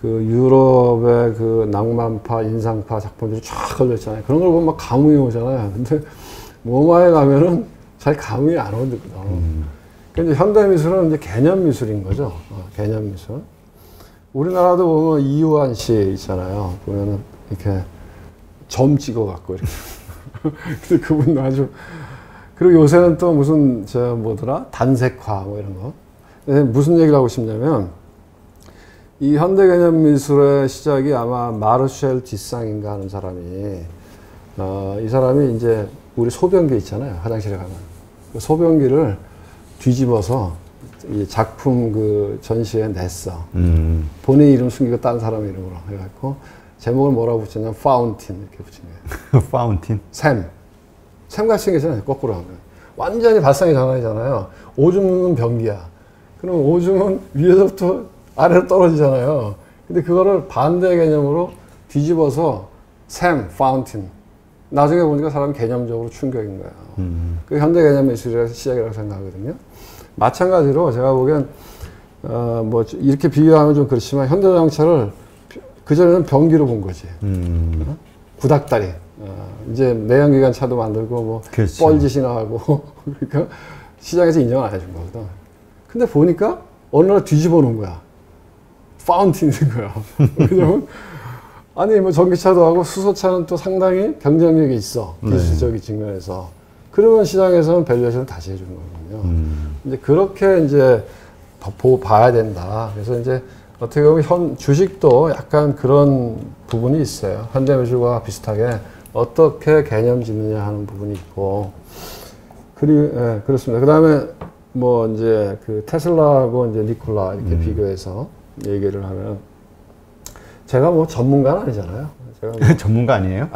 유럽의 낭만파, 인상파 작품들이 쫙 걸려있잖아요. 그런 걸 보면 막 감흥이 오잖아요. 근데 모마에 가면은 잘 감흥이 안 오거든요. 근데 현대미술은 이제 개념미술인 거죠. 개념미술. 우리나라도 보면 이유한 씨 있잖아요. 보면은 이렇게 점 찍어갖고 이렇게. 근데 그분도 아주. 그리고 요새는 또 무슨, 단색화 뭐 이런 거. 근데 무슨 얘기를 하고 싶냐면, 이 현대개념미술의 시작이 아마 마르쉘 디상인가 하는 사람이, 이 사람이 이제 우리 소변기 있잖아요. 화장실에 가면. 그 소변기를 뒤집어서 이 작품 전시에 냈어. 본인 이름 숨기고 딴 사람 이름으로 해갖고, 제목을 뭐라고 붙였냐면, 파운틴 이렇게 붙인 거예요.
파운틴?
샘같이 생겼잖아요. 거꾸로 하면. 완전히 발상의 전환이잖아요. 오줌은 변기야. 그럼 오줌은 위에서부터 아래로 떨어지잖아요. 근데 그거를 반대 개념으로 뒤집어서 파운틴. 나중에 보니까 사람 개념적으로 충격인 거예요. 그 현대 개념 미술의 시작이라고 생각하거든요. 마찬가지로 제가 보기엔 이렇게 비교하면 좀 그렇지만 현대자동차를 그전에는 변기로 본 거지. 구닥다리. 이제 내연기관 차도 만들고
그렇죠.
뻘짓이나 하고 그러니까 시장에서 인정을 안 해준 거거든. 근데 보니까 어느 날 뒤집어 놓은 거야. 파운틴인 거야. 왜냐면 아니 전기차도 하고 수소차는 또 상당히 경쟁력이 있어. 기술적인 측면에서. 그러면 시장에서는 밸류에이션을 다시 해주는 거거든요. 이제 그렇게 이제 봐야 된다. 그래서 이제 어떻게 보면 주식도 약간 그런 부분이 있어요. 현대미술과 비슷하게 어떻게 개념 짓느냐 하는 부분이 있고, 예, 그렇습니다. 그 다음에 뭐 이제 그 테슬라하고 이제 니콜라 이렇게 비교해서 얘기를 하면, 제가 뭐 전문가는 아니잖아요. 제가 뭐
전문가 아니에요?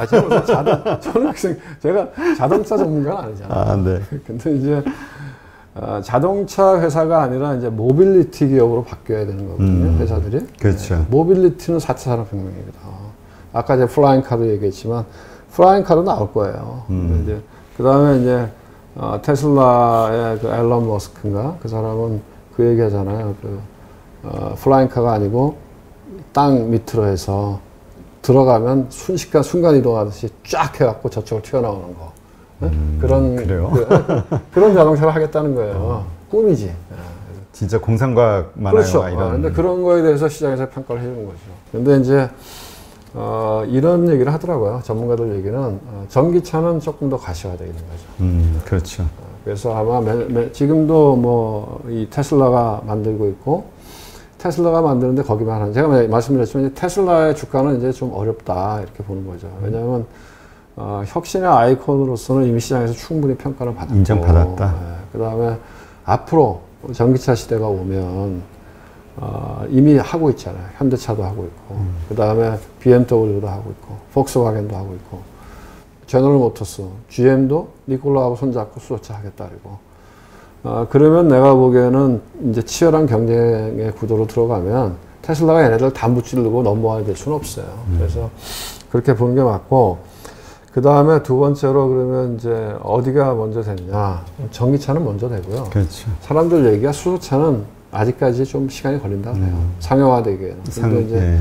제가 자동차 전문가는 아니잖아요.
아, 네.
근데 이제 자동차 회사가 아니라 이제 모빌리티 기업으로 바뀌어야 되는 거거든요, 회사들이.
그렇죠.
네. 모빌리티는 4차 산업혁명입니다. 아까 이제 플라잉 카도 얘기했지만, 플라잉 카도 나올 거예요. 이제 그 다음에 이제 테슬라의 그 앨런 머스크인가 그 사람은 그 얘기하잖아요. 플라잉 카가 아니고 땅 밑으로 해서 들어가면 순간 이동하듯이 쫙 해갖고 저쪽으로 튀어나오는 거. 그런 자동차를 하겠다는 거예요. 꿈이지.
진짜 공상과학 만화영화
그렇죠.
이런.
근데 그런 거에 대해서 시장에서 평가를 해주는 거죠. 근데 이제 이런 얘기를 하더라고요. 전문가들 얘기는 전기차는 조금 더 가시화되어 있는 거죠.
그렇죠.
그래서 아마 지금도 뭐 이 테슬라가 만들고 있고, 테슬라가 만드는데 거기만 하는, 제가 말씀드렸지만 테슬라의 주가는 이제 좀 어렵다 이렇게 보는 거죠. 왜냐하면 혁신의 아이콘으로서는 이미 시장에서 충분히 평가를 받았고,
인정받았다.
네, 그 다음에 앞으로 전기차 시대가 오면 이미 하고 있잖아요. 현대차도 하고 있고, 그 다음에 BMW도 하고 있고, 폭스바겐도 하고 있고, 제너럴 모터스, GM도 니콜라하고 손잡고 수소차 하겠다 그러고. 그러면 내가 보기에는 이제 치열한 경쟁의 구도로 들어가면 테슬라가 얘네들 다 무찌르고 넘버원이 될 수는 없어요. 그래서 그렇게 보는 게 맞고, 그 다음에 두 번째로 그러면 이제 어디가 먼저 됐냐. 전기차는 먼저 되고요.
그렇죠.
사람들 얘기가 수소차는 아직까지 좀 시간이 걸린다 그래요. 상용화되기에는. 근데 이제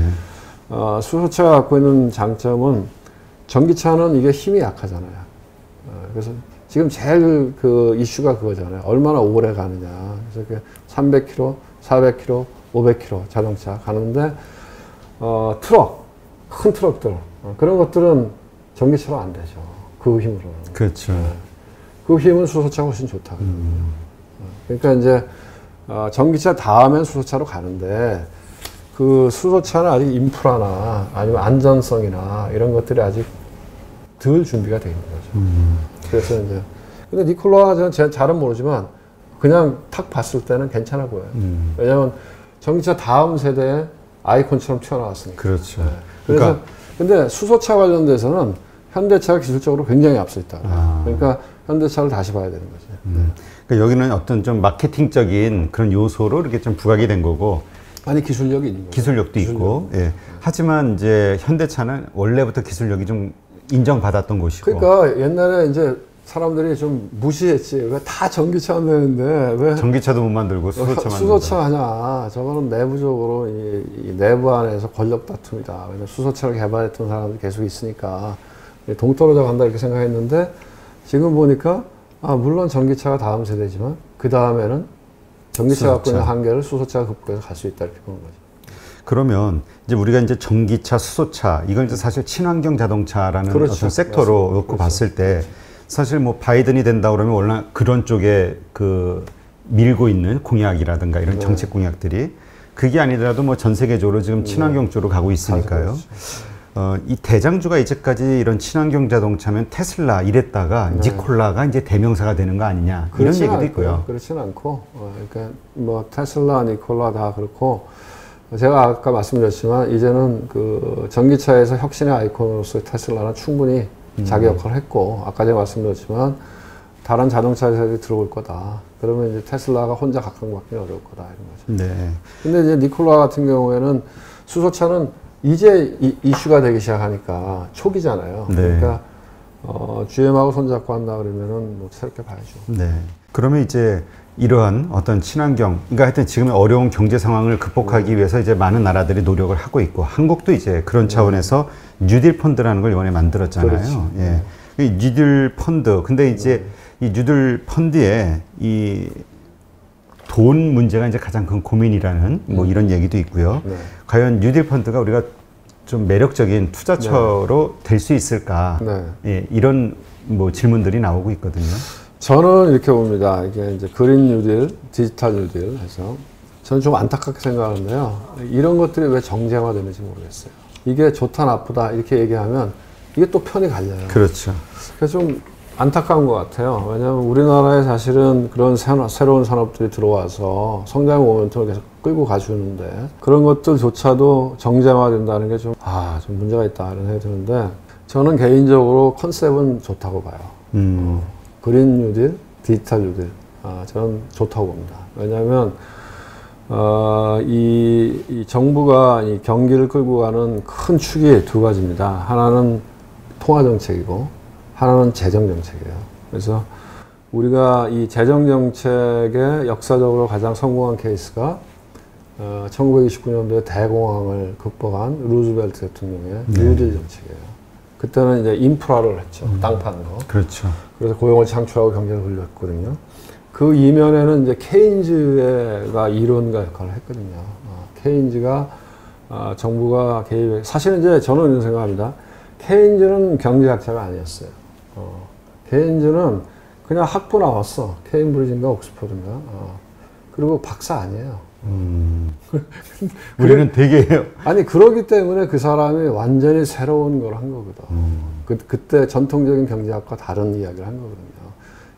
수소차가 갖고 있는 장점은 전기차는 이게 힘이 약하잖아요. 그래서 지금 제일 그 이슈가 그거잖아요. 얼마나 오래 가느냐. 그래서 300km, 400km, 500km 자동차 가는데 큰 트럭들 그런 것들은 전기차로 안 되죠. 그 힘으로는.
그렇죠.
그 힘은 수소차가 훨씬 좋다. 그러니까 이제 전기차 다음엔 수소차로 가는데, 그 수소차는 아직 인프라나 아니면 안전성이나 이런 것들이 아직 덜 준비가 되어 있는 거죠. 그래서 이제 근데 니콜라 저는 잘은 모르지만 그냥 탁 봤을 때는 괜찮아 보여요. 왜냐하면 전기차 다음 세대의 아이콘처럼 튀어나왔으니까.
그렇죠.
네. 그래서 근데 수소차 관련돼서는 현대차가 기술적으로 굉장히 앞서 있다. 그러니까 현대차를 다시 봐야 되는 거죠.
그러니까 여기는 어떤 좀 마케팅적인 그런 요소로 이렇게 좀 부각이 된 거고.
아니 기술력이 있는 거죠.
기술력도 있고. 예. 하지만 이제 현대차는 원래부터 기술력이 좀 인정받았던 곳이고.
그러니까 옛날에 이제 사람들이 좀 무시했지. 왜 다 전기차 만드는데 왜
전기차도 못 만들고 수소차 만든다.
수소차 하냐. 저거는 내부적으로 이 내부 안에서 권력 다툼이다. 왜냐면 수소차를 개발했던 사람들이 계속 있으니까 동떨어져 간다 이렇게 생각했는데, 지금 보니까 물론 전기차가 다음 세대지만 그 다음에는 전기차가 갖고 있는 한계를 수소차가 극복해서 갈 수 있다 이렇게 보는 거죠.
그러면 이제 우리가 이제 전기차, 수소차 이걸 이제 사실 친환경 자동차라는
그렇죠.
어떤 섹터로 놓고
그렇죠.
봤을 때 사실 뭐 바이든이 된다 그러면 원래 그런 쪽에 그 밀고 있는 공약이라든가 이런 정책 공약들이 그게 아니더라도 뭐 전 세계적으로 지금 친환경 쪽으로 가고 있으니까요. 이 대장주가 이제까지 이런 친환경 자동차면 테슬라 이랬다가 니콜라가 이제 대명사가 되는 거 아니냐 이런 얘기도 있고요.
그렇지는 않고, 그러니까 뭐 테슬라, 니콜라 다 그렇고, 제가 아까 말씀드렸지만 이제는 그 전기차에서 혁신의 아이콘으로서 테슬라는 충분히 자기 역할을 했고, 아까 제가 말씀드렸지만 다른 자동차 회사들이 들어올 거다. 그러면 이제 테슬라가 혼자 각광받기 어려울 거다 이런 거죠.
네.
근데 이제 니콜라 같은 경우에는 수소차는 이제 이슈가 되기 시작하니까 초기잖아요.
네.
그러니까 GM하고 손잡고 한다 그러면은 뭐 새롭게 봐야죠.
네. 그러면 이제 이러한 어떤 친환경, 그러니까 하여튼 지금의 어려운 경제 상황을 극복하기 위해서 이제 많은 나라들이 노력을 하고 있고, 한국도 이제 그런 차원에서 뉴딜 펀드라는 걸 이번에 만들었잖아요. 예. 이 뉴딜 펀드. 근데 이제 이 뉴딜 펀드에 이 돈 문제가 이제 가장 큰 고민이라는 뭐 이런 얘기도 있고요. 과연 뉴딜 펀드가 우리가 좀 매력적인 투자처로 될 수 있을까? 예, 이런 뭐 질문들이 나오고 있거든요.
저는 이렇게 봅니다. 이게 이제 그린 뉴딜, 디지털 뉴딜 해서 저는 좀 안타깝게 생각하는데요. 이런 것들이 왜 정쟁화되는지 모르겠어요. 이게 좋다 나쁘다 이렇게 얘기하면 이게 또 편이 갈려요.
그렇죠.
그래서 좀 안타까운 것 같아요. 왜냐하면 우리나라에 사실은 그런 새로운 산업들이 들어와서 성장 모멘텀을 계속 끌고 가주는데 그런 것들조차도 정쟁화된다는 게 좀 문제가 있다 이런 생각이 드는데 저는 개인적으로 컨셉은 좋다고 봐요. 그린 뉴딜, 디지털 뉴딜 저는 좋다고 봅니다. 왜냐하면 이 정부가 이 경기를 끌고 가는 큰 축이 두 가지입니다. 하나는 통화정책이고 하나는 재정정책이에요. 그래서 우리가 이 재정정책의 역사적으로 가장 성공한 케이스가 1929년도에 대공황을 극복한 루즈벨트 대통령의 뉴딜 정책이에요. 그때는 이제 인프라를 했죠. 땅 파는 거.
그렇죠.
그래서 고용을 창출하고 경제를 흘렸거든요. 그 이면에는 이제 케인즈가 이론가 역할을 했거든요. 케인즈가 정부가 개입해 사실은 이제 저는 이런 생각합니다. 케인즈는 경제학자가 아니었어요. 케인즈는 그냥 학부 나왔어. 케임브리지인가 옥스퍼드인가. 그리고 박사 아니에요.
우리는 되게
아니 그러기 때문에 그 사람이 완전히 새로운 걸 한 거거든. 그때 전통적인 경제학과 다른 이야기를 한 거거든요.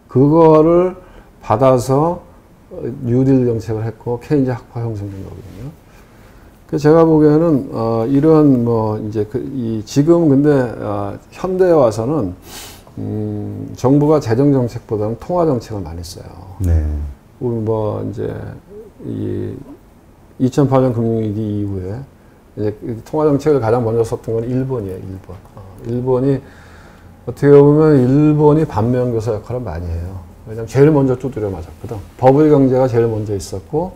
그거를 받아서 뉴딜 정책을 했고 케인즈 학파 형성된 거거든요. 그래서 제가 보기에는 이런 뭐 이제 지금 근데 현대에 와서는 정부가 재정 정책보다는 통화 정책을 많이 써요.
네.
우리 뭐 이제 이 2008년 금융위기 이후에 이제 통화 정책을 가장 먼저 썼던 건 일본이에요. 일본이 어떻게 보면 일본이 반면교사 역할을 많이 해요. 왜냐면 제일 먼저 두드려 맞았거든. 버블 경제가 제일 먼저 있었고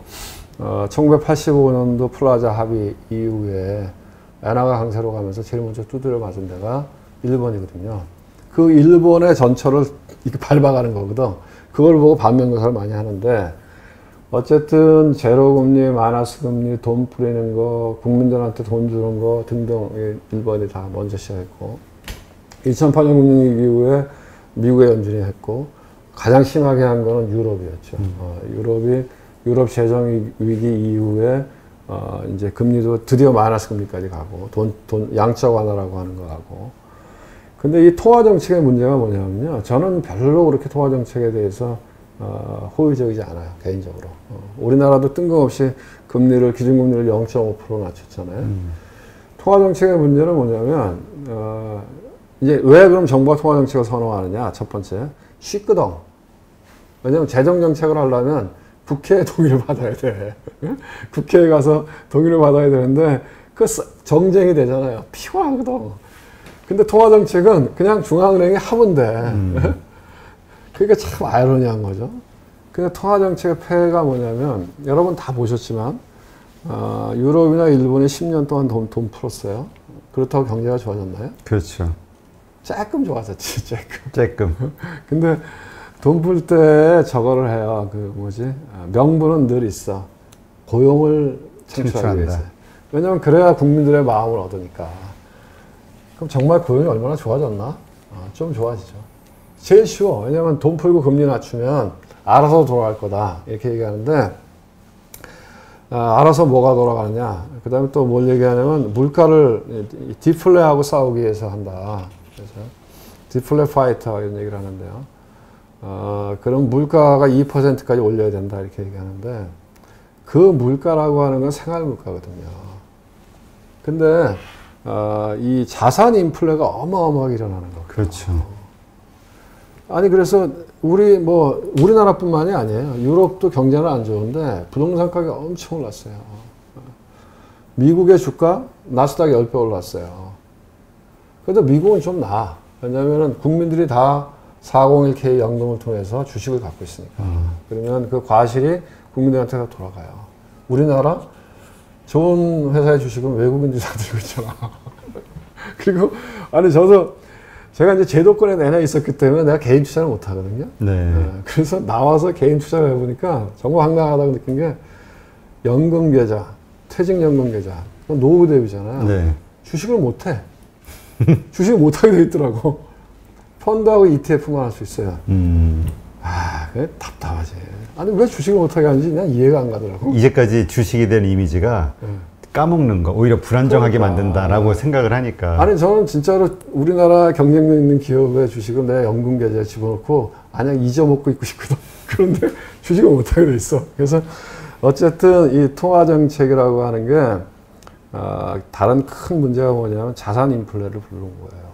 1985년도 플라자 합의 이후에 엔화가 강세로 가면서 제일 먼저 두드려 맞은 데가 일본이거든요. 그 일본의 전철을 이렇게 밟아가는 거거든. 그걸 보고 반면교사를 많이 하는데 어쨌든 제로금리, 마이너스 금리, 돈 뿌리는 거, 국민들한테 돈 주는 거 등등 일본이 다 먼저 시작했고 2008년 금융위기 이후에 미국의 연준이 했고 가장 심하게 한 거는 유럽이었죠. 유럽 재정 위기 이후에 이제 금리도 드디어 마이너스 금리까지 가고 돈 양적 완화라고 하는 거 하고. 근데 이 통화 정책의 문제가 뭐냐면요. 저는 별로 그렇게 통화 정책에 대해서 호의적이지 않아요. 개인적으로. 우리나라도 뜬금없이 금리를 기준금리를 0.5% 낮췄잖아요. 통화 정책의 문제는 뭐냐면 이제 왜 그럼 정부가 통화 정책을 선호하느냐? 첫 번째 쉽거든. 왜냐면 재정 정책을 하려면 국회에 동의를 받아야 돼. 국회에 가서 동의를 받아야 되는데 그 정쟁이 되잖아요. 피곤하거든. 근데 통화 정책은 그냥 중앙은행이 하면 돼. 그러니까 참 아이러니한 거죠. 근데 통화 정책의 폐해가 뭐냐면 여러분 다 보셨지만 유럽이나 일본이 10년 동안 돈 풀었어요. 그렇다고 경제가 좋아졌나요?
그렇죠.
조금 좋아졌지.
조금.
근데 돈 풀 때 저거를 해요. 명분은 늘 있어. 고용을 창출하기 위해서. 왜냐면 그래야 국민들의 마음을 얻으니까. 그럼 정말 고용이 얼마나 좋아졌나? 좀 좋아지죠. 제일 쉬워. 왜냐면 돈 풀고 금리 낮추면 알아서 돌아갈 거다. 이렇게 얘기하는데, 알아서 뭐가 돌아가느냐. 그 다음에 또 뭘 얘기하냐면, 물가를 디플레하고 싸우기 위해서 한다. 그래서 디플레 파이터 이런 얘기를 하는데요. 그럼 물가가 2%까지 올려야 된다. 이렇게 얘기하는데, 그 물가라고 하는 건 생활 물가거든요. 근데, 이 자산 인플레가 어마어마하게 일어나는 거.
그렇죠.
아니, 그래서 우리나라뿐만이 아니에요. 유럽도 경제는 안 좋은데 부동산 가격이 엄청 올랐어요. 미국의 주가 나스닥이 10배 올랐어요. 그래도 미국은 좀 나아. 왜냐면은 국민들이 다 401k 연금을 통해서 주식을 갖고 있으니까. 그러면 그 과실이 국민들한테 다 돌아가요. 우리나라 좋은 회사의 주식은 외국인들이 다 들고 있잖아. 그리고, 아니, 제가 이제 제도권에 내내 있었기 때문에 내가 개인 투자를 못 하거든요.
네.
그래서 나와서 개인 투자를 해보니까 정말 황당하다고 느낀 게 연금계좌, 퇴직연금계좌, 노후 대비잖아요.
네.
주식을 못 해. 주식을 못 하게 돼 있더라고. 펀드하고 ETF만 할 수 있어요. 그게 답답하지. 아니 왜 주식을 못하게 하는지 그냥 이해가 안 가더라고.
이제까지 주식에 대한 이미지가 까먹는 거, 오히려 불안정하게
그러니까.
만든다라고 생각을 하니까.
아니 저는 진짜로 우리나라 경쟁력 있는 기업의 주식을 내 연금 계좌에 집어넣고 그냥 잊어먹고 있고 싶거든. 그런데 주식을 못하게 돼 있어. 그래서 어쨌든 이 통화정책이라고 하는 게 다른 큰 문제가 뭐냐면 자산 인플레를 부르는 거예요.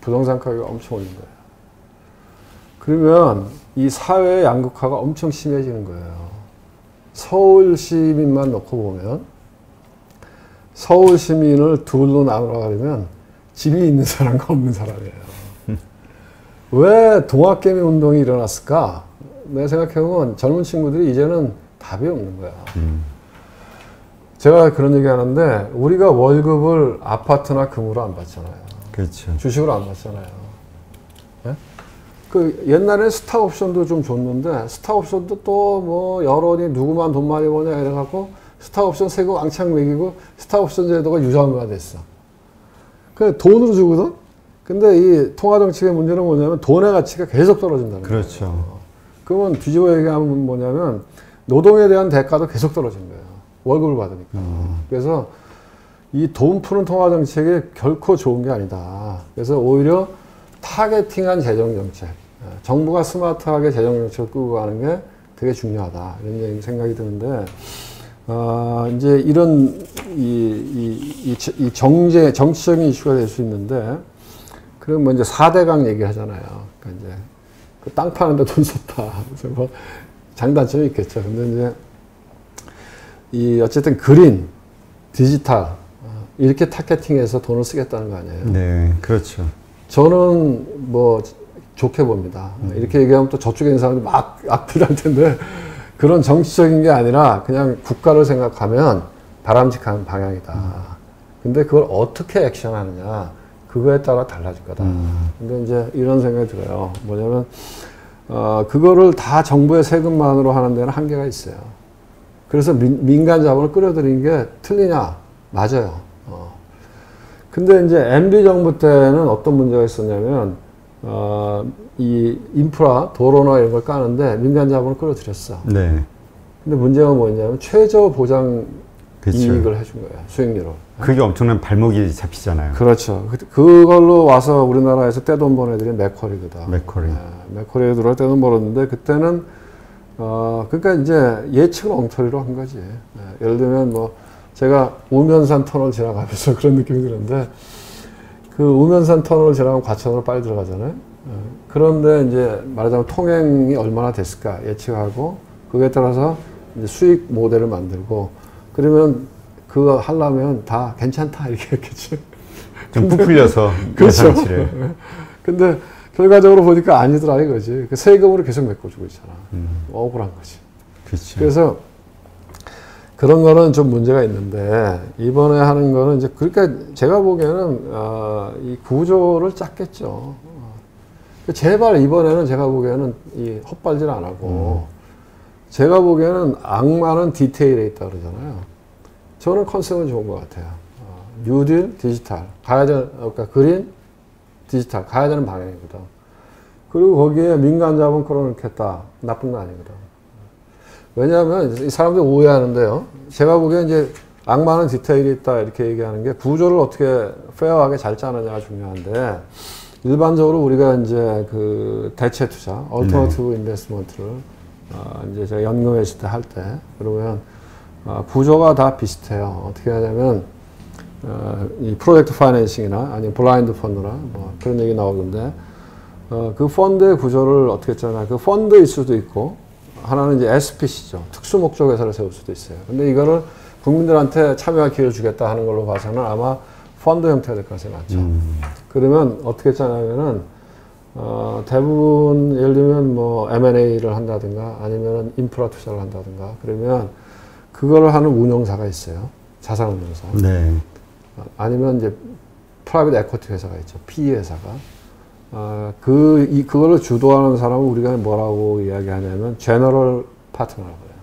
부동산 가격이 엄청 오른 거예요. 그러면 이 사회의 양극화가 엄청 심해지는 거예요. 서울 시민만 놓고 보면 서울 시민을 둘로 나누어가려면 집이 있는 사람과 없는 사람이에요. 왜 동학개미 운동이 일어났을까? 내가 생각해보면 젊은 친구들이 이제는 답이 없는 거야. 제가 그런 얘기 하는데 우리가 월급을 아파트나 금으로 안 받잖아요.
그렇죠.
주식으로 안 받잖아요. 네? 그 옛날에 스탁 옵션도 좀 줬는데 스탁 옵션도 또 뭐 여론이 누구만 돈 많이 버냐 이래갖고 스탁 옵션 세금 왕창 매기고 스탁 옵션 제도가 유상화가 됐어. 그 돈으로 주거든. 근데 이 통화정책의 문제는 뭐냐면 돈의 가치가 계속 떨어진다는 거예요.
그렇죠.
그러면 뒤집어 얘기하면 뭐냐면 노동에 대한 대가도 계속 떨어진 거예요. 월급을 받으니까. 그래서 이 돈 푸는 통화정책이 결코 좋은 게 아니다. 그래서 오히려 타겟팅한 재정정책, 정부가 스마트하게 재정정책을 끌고 가는 게 되게 중요하다. 이런 생각이 드는데 이제 이런 이 정치적인 이슈가 될 수 있는데 그럼 뭐 이제 4대강 얘기하잖아요. 그러니까 이제 그 땅 파는데 돈 썼다. 그래서 뭐 장단점이 있겠죠. 근데 이제 이 어쨌든 그린, 디지털 이렇게 타겟팅해서 돈을 쓰겠다는 거 아니에요.
네, 그렇죠.
저는 뭐 좋게 봅니다. 이렇게 얘기하면 또 저쪽에 있는 사람들이 막 악플할 텐데 그런 정치적인 게 아니라 그냥 국가를 생각하면 바람직한 방향이다. 근데 그걸 어떻게 액션하느냐 그거에 따라 달라질 거다. 근데 이제 이런 생각이 들어요. 뭐냐면 그거를 다 정부의 세금만으로 하는 데는 한계가 있어요. 그래서 민간 자본을 끌어들이는 게 틀리냐? 맞아요. 근데 이제 MB 정부 때는 어떤 문제가 있었냐면 이 인프라, 도로나 이런 걸 까는데 민간 자본을 끌어들였어.
네.
근데 문제가 뭐냐면 최저 보장
그렇죠.
이익을 해준 거예요. 수익률을.
그게 엄청난 발목이 잡히잖아요.
그렇죠. 그걸로 와서 우리나라에서 떼돈 버는 애들이 맥쿼리거든.
맥쿼리.
맥쿼리에 들어 떼돈 벌었는데 그때는 그러니까 이제 예측을 엉터리로 한 거지. 예를 들면 뭐 제가 우면산 터널 지나가면서 그런 느낌이 드는데 그 우면산 터널 지나가면 과천으로 빨리 들어가잖아요. 그런데 이제 말하자면 통행이 얼마나 됐을까 예측하고 그거에 따라서 이제 수익 모델을 만들고 그러면 그거 하려면 다 괜찮다 이렇게 했겠지.
좀 부풀려서
그렇죠.
예상치를.
근데 결과적으로 보니까 아니더라 이거지. 그 세금으로 계속 메꿔주고 있잖아. 억울한 거지.
그렇죠.
그래서 그런 거는 좀 문제가 있는데 이번에 하는 거는 이제 그러니까 제가 보기에는 이 구조를 짰겠죠. 제발 이번에는 제가 보기에는 이 헛발질 안 하고 제가 보기에는 악마는 디테일에 있다 그러잖아요. 저는 컨셉은 좋은 것 같아요. 뉴딜, 디지털 가야 되는 그러니까 그린, 디지털 가야 되는 방향이거든. 그리고 거기에 민간 자본 끌어넣겠다 나쁜 거 아니거든. 왜냐하면 이 사람들이 오해하는데요. 제가 보기엔 이제 악마는 디테일이 있다 이렇게 얘기하는 게 구조를 어떻게 페어하게 잘 짜느냐가 중요한데 일반적으로 우리가 이제 그 대체 투자, 얼터너티브 인베스트먼트를 이제 제가 연금했을 때 할 때 그러면 구조가 다 비슷해요. 어떻게 하냐면 이 프로젝트 파이낸싱이나 아니면 블라인드 펀드나 뭐 그런 얘기 나오던데 그 펀드의 구조를 어떻게 짜냐. 그 펀드일 수도 있고 하나는 이제 SPC죠. 특수 목적 회사를 세울 수도 있어요. 근데 이거를 국민들한테 참여할 기회를 주겠다 하는 걸로 봐서는 아마 펀드 형태가 될 가능성이 많죠. 그러면 어떻게 짜냐면은 대부분 예를 들면 뭐 M&A를 한다든가 아니면 인프라 투자를 한다든가 그러면 그거를 하는 운용사가 있어요. 자산 운용사.
네.
아니면 이제 프라이빗 에쿼티 회사가 있죠. PE 회사가. 그거를 주도하는 사람은 우리가 뭐라고 이야기하냐면 제너럴 파트너라고 해요.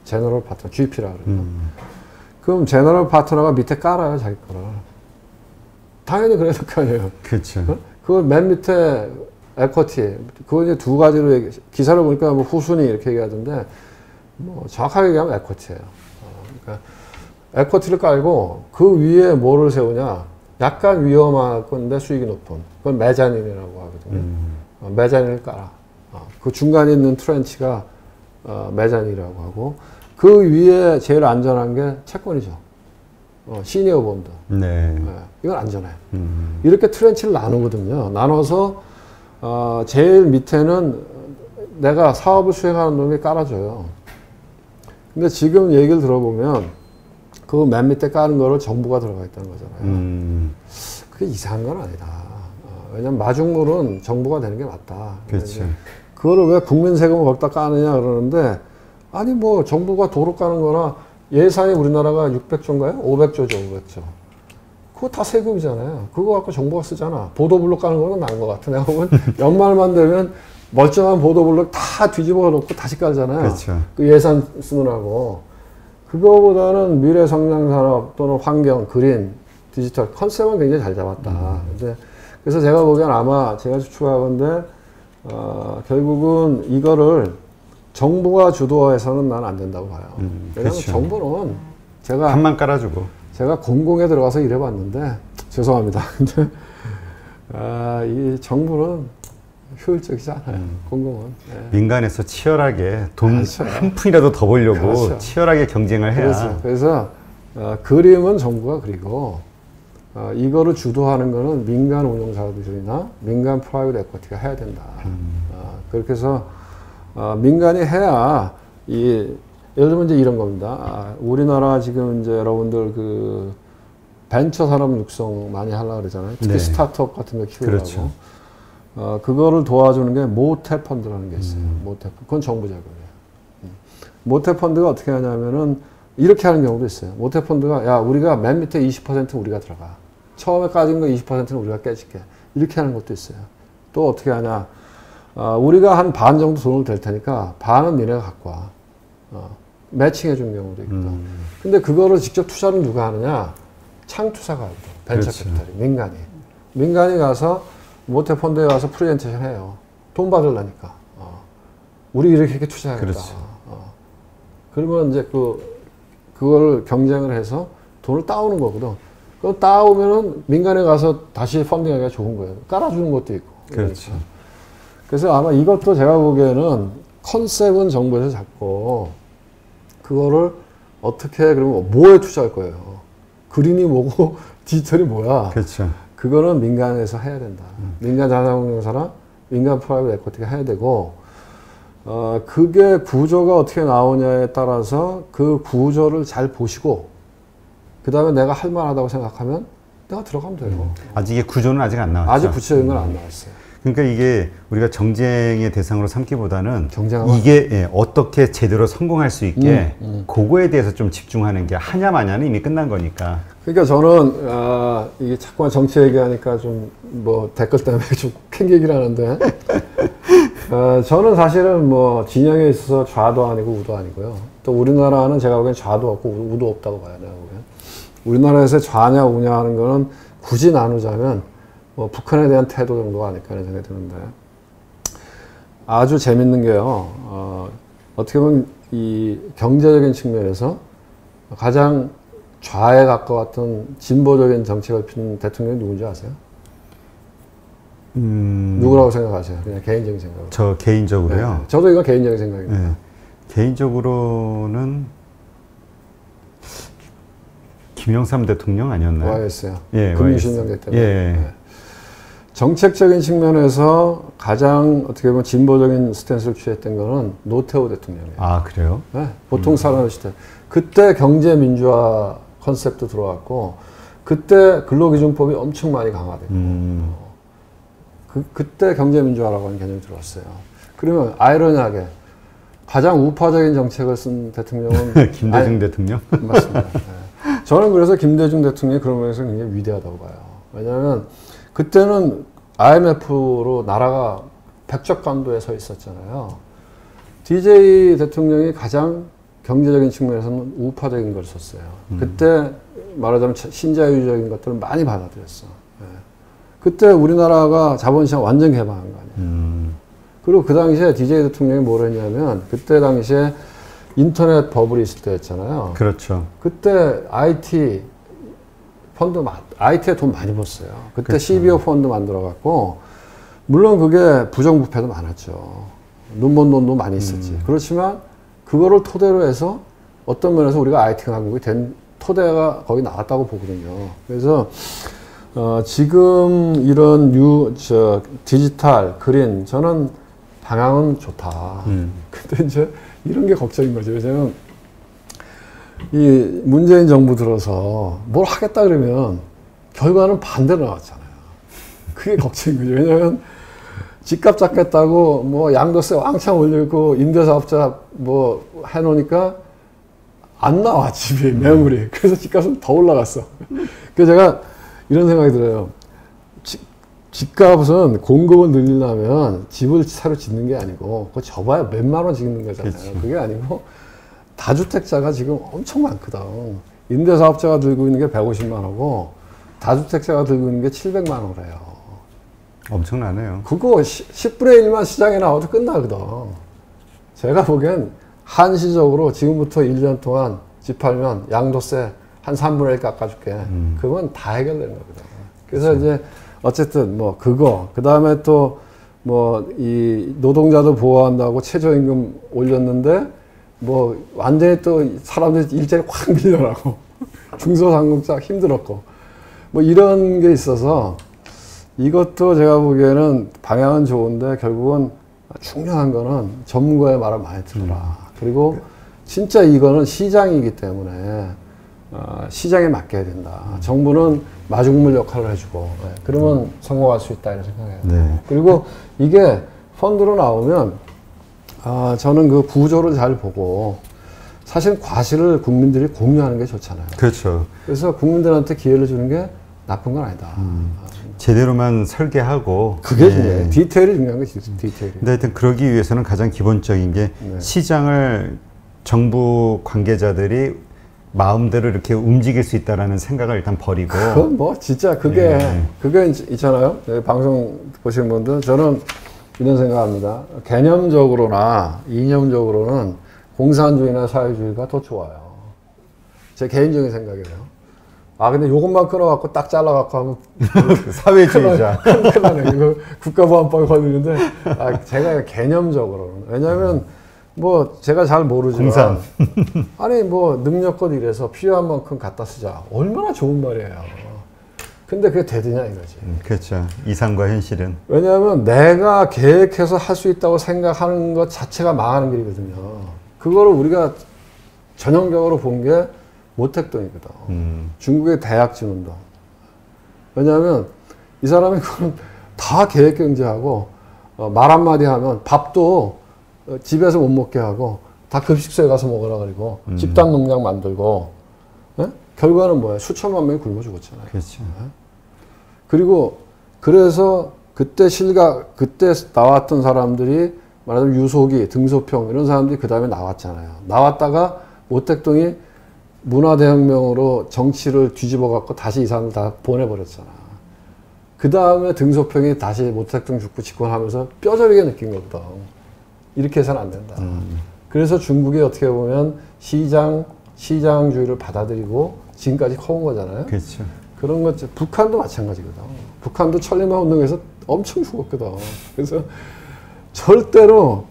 제너럴 파트너, GP라고 그래요. 그럼 제너럴 파트너가 밑에 깔아요, 자기 거를. 당연히 그래야 될 거 아니에요.
그렇죠.
그걸 맨 밑에 에쿼티. 그거 이제 두 가지로 기사를 보니까 뭐 후순위 이렇게 얘기하던데, 뭐 정확하게 얘기하면 에쿼티예요. 그러니까 에쿼티를 깔고 그 위에 뭐를 세우냐? 약간 위험한 건데 수익이 높은. 그건 메자닌이라고 하거든요. 메자닌을 깔아. 그 중간에 있는 트렌치가 메자닌이라고 하고, 그 위에 제일 안전한 게 채권이죠. 시니어 본드.
네.
이건 안전해. 이렇게 트렌치를 나누거든요. 나눠서 제일 밑에는 내가 사업을 수행하는 놈이 깔아줘요. 근데 지금 얘기를 들어보면 그 맨 밑에 까는 거를 정부가 들어가 있다는 거잖아요. 그게 이상한 건 아니다. 왜냐면 마중물은 정부가 되는 게 맞다.
그렇죠.
그거를 왜 국민 세금을 거기다 까느냐 그러는데, 아니 뭐 정부가 도로 까는 거나 예산이 우리나라가 600조인가요? 500조죠, 500조. 그거 다 세금이잖아요. 그거 갖고 정부가 쓰잖아. 보도블록 까는 거는 나은 것 같아. 내가 보면 연말만 되면 멀쩡한 보도블록 다 뒤집어 놓고 다시 깔잖아요.
그렇죠.
그 예산 쓰느라고. 그거보다는 미래 성장 산업 또는 환경, 그린, 디지털 컨셉은 굉장히 잘 잡았다. 근데 그래서 제가 보기엔 아마 제가 추측하건데 결국은 이거를 정부가 주도해서는 난 안 된다고 봐요. 왜냐하면
그렇죠.
정부는 제가
판만 깔아주고.
제가 공공에 들어가서 일해봤는데 죄송합니다. 근데 이 정부는 효율적이지 않아요. 공공은. 네.
민간에서 치열하게 돈
그렇죠.
한 푼이라도 더 벌려고
그렇죠.
치열하게 경쟁을 해야.
그래서 그림은 정부가 그리고 이거를 주도하는 거는 민간 운용사들이나 민간 프라이빗 에쿼티가 해야 된다. 그렇게 해서 민간이 해야 예를 들면 이제 이런 겁니다. 우리나라 지금 이제 여러분들 그 벤처 산업 육성 많이 하려고 그러잖아요. 특히
네.
스타트업 같은 거 키우려고.
그렇죠.
그거를 도와주는 게 모태펀드라는 게 있어요. 모태펀드. 그건 정부 자금이에요. 모태펀드가 어떻게 하냐면은 이렇게 하는 경우도 있어요. 모태펀드가 야 우리가 맨 밑에 20% 우리가 들어가. 처음에 까진 거 20%는 우리가 깨질게. 이렇게 하는 것도 있어요. 또 어떻게 하냐. 우리가 한 반 정도 돈을 댈 테니까 반은 니네가 갖고 와. 매칭해 준 경우도 있거든. 근데 그거를 직접 투자를 누가 하느냐? 창투사가 하고 벤처
그렇죠.
캐피탈이. 민간이 가서 모태펀드에 가서 프레젠테이션 해요. 돈 받으려니까. 우리 이렇게 투자하겠다.
그렇죠.
그러면 이제 그걸 경쟁을 해서 돈을 따오는 거거든. 그거 따오면은 민간에 가서 다시 펀딩하기가 좋은 거예요. 깔아주는 것도 있고.
그렇죠.
그래서 아마 이것도 제가 보기에는 컨셉은 정부에서 잡고 그거를 어떻게 그러면 뭐에 투자할 거예요. 그린이 뭐고 디지털이 뭐야.
그렇죠.
그거는 민간에서 해야 된다. 민간 자산운용사나 민간 프라이빗 에쿼티가 해야 되고 그게 구조가 어떻게 나오냐에 따라서 그 구조를 잘 보시고 그 다음에 내가 할 만하다고 생각하면 내가 들어가면 돼요.
아직 이게 구조는 아직 안 나왔죠.
아직 구체적인 건 안 나왔어요.
그러니까 이게 우리가 정쟁의 대상으로 삼기보다는
경쟁하면
이게 어떻게 제대로 성공할 수 있게 그거에 대해서 좀 집중하는 게 하냐 마냐는 이미 끝난 거니까.
그러니까 저는 이게 자꾸만 정치 얘기하니까 좀 뭐 댓글 때문에 좀 캥기긴 하는데 저는 사실은 뭐 진영에 있어서 좌도 아니고 우도 아니고요. 또 우리나라는 제가 보기엔 좌도 없고 우도 없다고 봐요. 내가 보기엔. 우리나라에서 좌냐 우냐 하는 거는 굳이 나누자면 뭐 북한에 대한 태도 정도가 아닐까 하는 생각이 드는데 아주 재밌는 게요. 어떻게 보면 이 경제적인 측면에서 가장 좌에 가까웠던 진보적인 정책을 피는 대통령이 누군지 아세요? 누구라고 생각하세요? 그냥 개인적인 생각으로.
저 개인적으로요.
네. 저도 이건 개인적인 생각입니다.
네. 개인적으로는 김영삼 대통령 아니었나요?
YS요.
예,
금융신명제 때문에.
예.
네. 정책적인 측면에서 가장 어떻게 보면 진보적인 스탠스를 취했던 거는 노태우 대통령이에요.
아, 그래요?
네. 보통 사람 시대. 그때 경제 민주화 컨셉도 들어왔고, 그때 근로기준법이 엄청 많이 강화됐고, 그때 경제 민주화라고 하는 개념이 들어왔어요. 그러면 아이러니하게 가장 우파적인 정책을 쓴 대통령은
김대중 대통령?
맞습니다. 네. 저는 그래서 김대중 대통령이 그런 면에서 굉장히 위대하다고 봐요. 왜냐하면 그때는 IMF로 나라가 백척간도에 서 있었잖아요. DJ 대통령이 가장 경제적인 측면에서는 우파적인 걸 썼어요. 그때 말하자면 신자유적인 것들을 많이 받아들였어. 네. 그때 우리나라가 자본시장 완전 개방한 거 아니에요. 그리고 그 당시에 DJ 대통령이 뭘 했냐면 그때 당시에 인터넷 버블이 있을 때였잖아요.
그렇죠.
그때 IT 펀드, IT에 돈 많이 벌었어요. 그때
그렇죠.
CBO 펀드 만들어갖고, 물론 그게 부정부패도 많았죠. 눈먼 돈도 많이 있었지. 그렇지만, 그거를 토대로 해서 어떤 면에서 우리가 IT 강국이 된 토대가 거기 나왔다고 보거든요. 그래서, 지금 이런 디지털, 그린, 저는 방향은 좋다. 근데 이제 이런 게 걱정인 거죠. 왜냐면, 이 문재인 정부 들어서 뭘 하겠다 그러면 결과는 반대로 나왔잖아요. 그게 걱정인 거죠. 왜냐하면 집값 잡겠다고 뭐 양도세 왕창 올리고 임대사업자 뭐 해놓으니까 안 나와 집이 매물이. 그래서 집값은 더 올라갔어. 그래서 제가 이런 생각이 들어요. 집값은 공급을 늘리려면 집을 새로 짓는 게 아니고 그거 접어야 몇만 원 짓는 거잖아요. 그치. 그게 아니고 다주택자가 지금 엄청 많거든. 임대사업자가 들고 있는 게 150만 원이고 다주택자가 들고 있는 게 700만 원이래요.
엄청나네요.
그거 10분의 1만 시장에 나와도 끝나거든. 제가 보기엔 한시적으로 지금부터 1년 동안 집 팔면 양도세 한 3분의 1 깎아줄게. 그건 다 해결되는 거거든. 그래서 그렇죠. 이제 어쨌든 뭐 그거 그 다음에 또 뭐 이 노동자도 보호한다고 최저임금 올렸는데 뭐 완전히 또 사람들이 일자리 확 밀려나고 중소상공자 힘들었고 뭐 이런 게 있어서 이것도 제가 보기에는 방향은 좋은데 결국은 중요한 거는 전문가의 말을 많이 들어라. 그리고 진짜 이거는 시장이기 때문에 시장에 맡겨야 된다. 정부는 마중물 역할을 해주고 그러면 성공할 수 있다 이런 생각해요.
네.
그리고 이게 펀드로 나오면 저는 그 구조를 잘 보고 사실 과실을 국민들이 공유하는 게 좋잖아요.
그렇죠.
그래서 국민들한테 기회를 주는 게 나쁜 건 아니다.
제대로만 설계하고
그게 중요해요. 디테일이 중요한 거지. 디테일이.
근데 하여튼 그러기 위해서는 가장 기본적인 게 시장을 정부 관계자들이 마음대로 이렇게 움직일 수 있다라는 생각을 일단 버리고.
그건 뭐 진짜 그게 있잖아요. 방송 보시는 분들 저는 이런 생각합니다. 개념적으로나 이념적으로는 공산주의나 사회주의가 더 좋아요. 제 개인적인 생각이에요. 근데 요것만 끊어갖고 딱 잘라갖고 하면
사회주의자.
큰일 나네. 이거 국가보안법에 걸리는데 제가 개념적으로는 왜냐하면 뭐 제가 잘 모르지만 아니 뭐 능력껏 이래서 필요한 만큼 갖다 쓰자. 얼마나 좋은 말이에요. 근데 그게 되느냐 이거지.
그렇죠. 이상과 현실은.
왜냐하면 내가 계획해서 할 수 있다고 생각하는 것 자체가 망하는 길이거든요. 그거를 우리가 전형적으로 본 게 모택동이거든. 중국의 대약진운동. 왜냐하면 이 사람이 그건 다 계획경제하고 말 한마디 하면 밥도 집에서 못 먹게 하고 다 급식소에 가서 먹으라 그러고 집단 농장 만들고 결과는 뭐야? 수천만 명이 굶어 죽었잖아요.
그렇죠.
그리고 그래서 그때 그때 나왔던 사람들이 말하자면 유소기, 등소평 이런 사람들이 그 다음에 나왔잖아요. 나왔다가 모택동이 문화대혁명으로 정치를 뒤집어 갖고 다시 이 사람을 다 보내버렸잖아. 그 다음에 등소평이 다시 모택동 죽고 집권하면서 뼈저리게 느낀 거거든. 이렇게 해서는 안 된다. 그래서 중국이 어떻게 보면 시장주의를 받아들이고 지금까지 커온 거잖아요.
그렇죠.
그런 것, 북한도 마찬가지거든. 북한도 천리마 운동에서 엄청 죽었거든. 그래서 절대로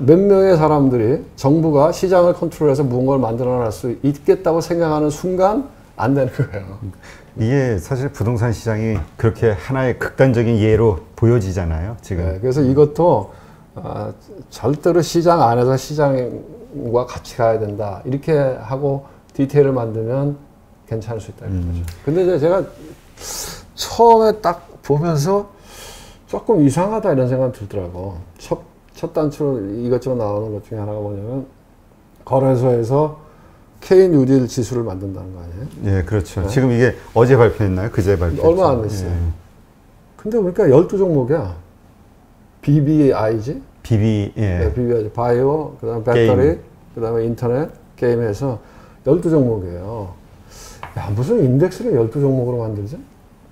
몇 명의 사람들이 정부가 시장을 컨트롤해서 무언가를 만들어낼 수 있겠다고 생각하는 순간 안 되는 거예요.
이게 사실 부동산 시장이 그렇게 하나의 극단적인 예로 보여지잖아요, 지금.
네, 그래서 이것도 절대로 시장 안에서 시장과 같이 가야 된다. 이렇게 하고 디테일을 만들면 괜찮을 수 있다. 거죠. 근데 이제 제가 처음에 딱 보면서 조금 이상하다 이런 생각이 들더라고. 첫 단추로 이것저것 나오는 것 중에 하나가 뭐냐면 거래소에서 K 뉴딜 지수를 만든다는 거 아니에요?
예, 그렇죠. 네? 지금 이게 어제 발표했나요? 그제 발표했죠?
얼마 안 됐어요. 예. 근데 보니까 12종목이야. BBI지?
BB, 예.
네, BBI지. 바이오, 그 다음에 배터리, 그 다음에 인터넷, 게임에서 12종목이에요. 야, 무슨 인덱스를 12종목으로 만들지?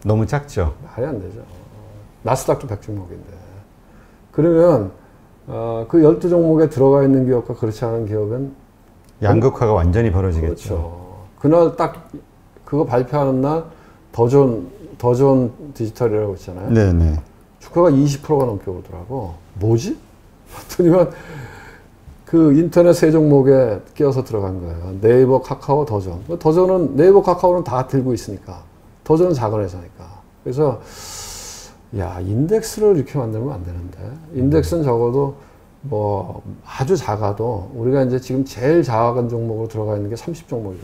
너무 작죠.
말이 안 되죠. 나스닥도 100종목인데. 그러면 그 12종목에 들어가 있는 기업과 그렇지 않은 기업은
양극화가 완전히 벌어지겠죠.
그렇죠. 그날 딱 그거 발표하는 날 더 좋은 디지털이라고 있잖아요.
네네.
주가가 20%가 넘게 오르더라고. 뭐지? 봤더니만 그 인터넷 세 종목에 끼어서 들어간 거예요. 네이버, 카카오, 더존. 더존은 네이버, 카카오는 다 들고 있으니까. 더존은 작은 회사니까. 그래서 야, 인덱스를 이렇게 만들면 안 되는데. 인덱스는 적어도 뭐 아주 작아도 우리가 이제 지금 제일 작은 종목으로 들어가 있는 게 30종목이거든요.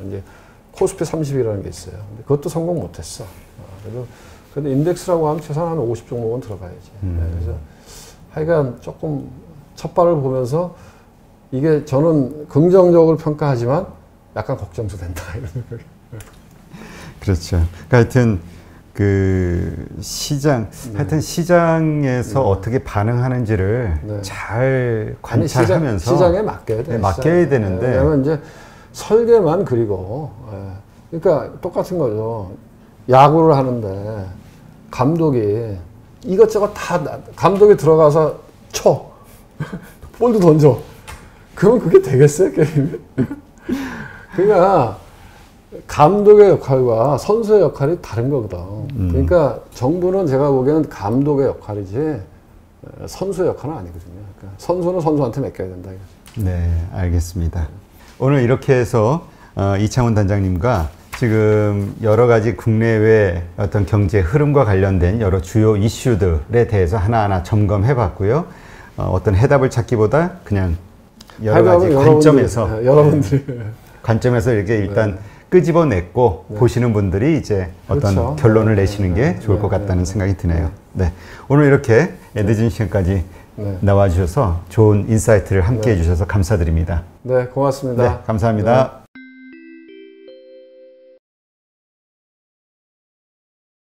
이제 코스피 30이라는 게 있어요. 근데 그것도 성공 못했어. 그래도 인덱스라고 하면 최소한 한 50종목은 들어가야지. 그래서 하여간 조금 첫발을 보면서 이게 저는 긍정적으로 평가하지만 약간 걱정도 된다. 이런 생각이.
그렇죠. 그러니까 하여튼 그 시장, 하여튼 시장에서 어떻게 반응하는지를 잘 관찰하면서
시장에 맡겨야 돼.
맡겨야 되는데.
왜냐면 이제 설계만 그리고, 그러니까 똑같은 거죠. 야구를 하는데 감독이 이것저것 다 감독이 들어가서 쳐. 볼도 던져. 그러면 그게 되겠어요, 게임이? 그러니까 감독의 역할과 선수의 역할이 다른 거거든. 그러니까 정부는 제가 보기에는 감독의 역할이지 선수의 역할은 아니거든요. 그러니까 선수는 선수한테 맡겨야 된다.
네, 알겠습니다. 오늘 이렇게 해서 이창훈 단장님과 지금 여러 가지 국내외 어떤 경제 흐름과 관련된 여러 주요 이슈들에 대해서 하나하나 점검해 봤고요. 어떤 해답을 찾기보다 그냥 여러 가지 관점에서 관점에서 이렇게 일단 끄집어냈고 보시는 분들이 이제 어떤
그렇죠.
결론을 내시는 게 좋을 것 같다는 생각이 드네요. 네. 오늘 이렇게 늦은 시간까지 나와주셔서 좋은 인사이트를 함께 해주셔서 감사드립니다.
네, 고맙습니다.
네, 감사합니다.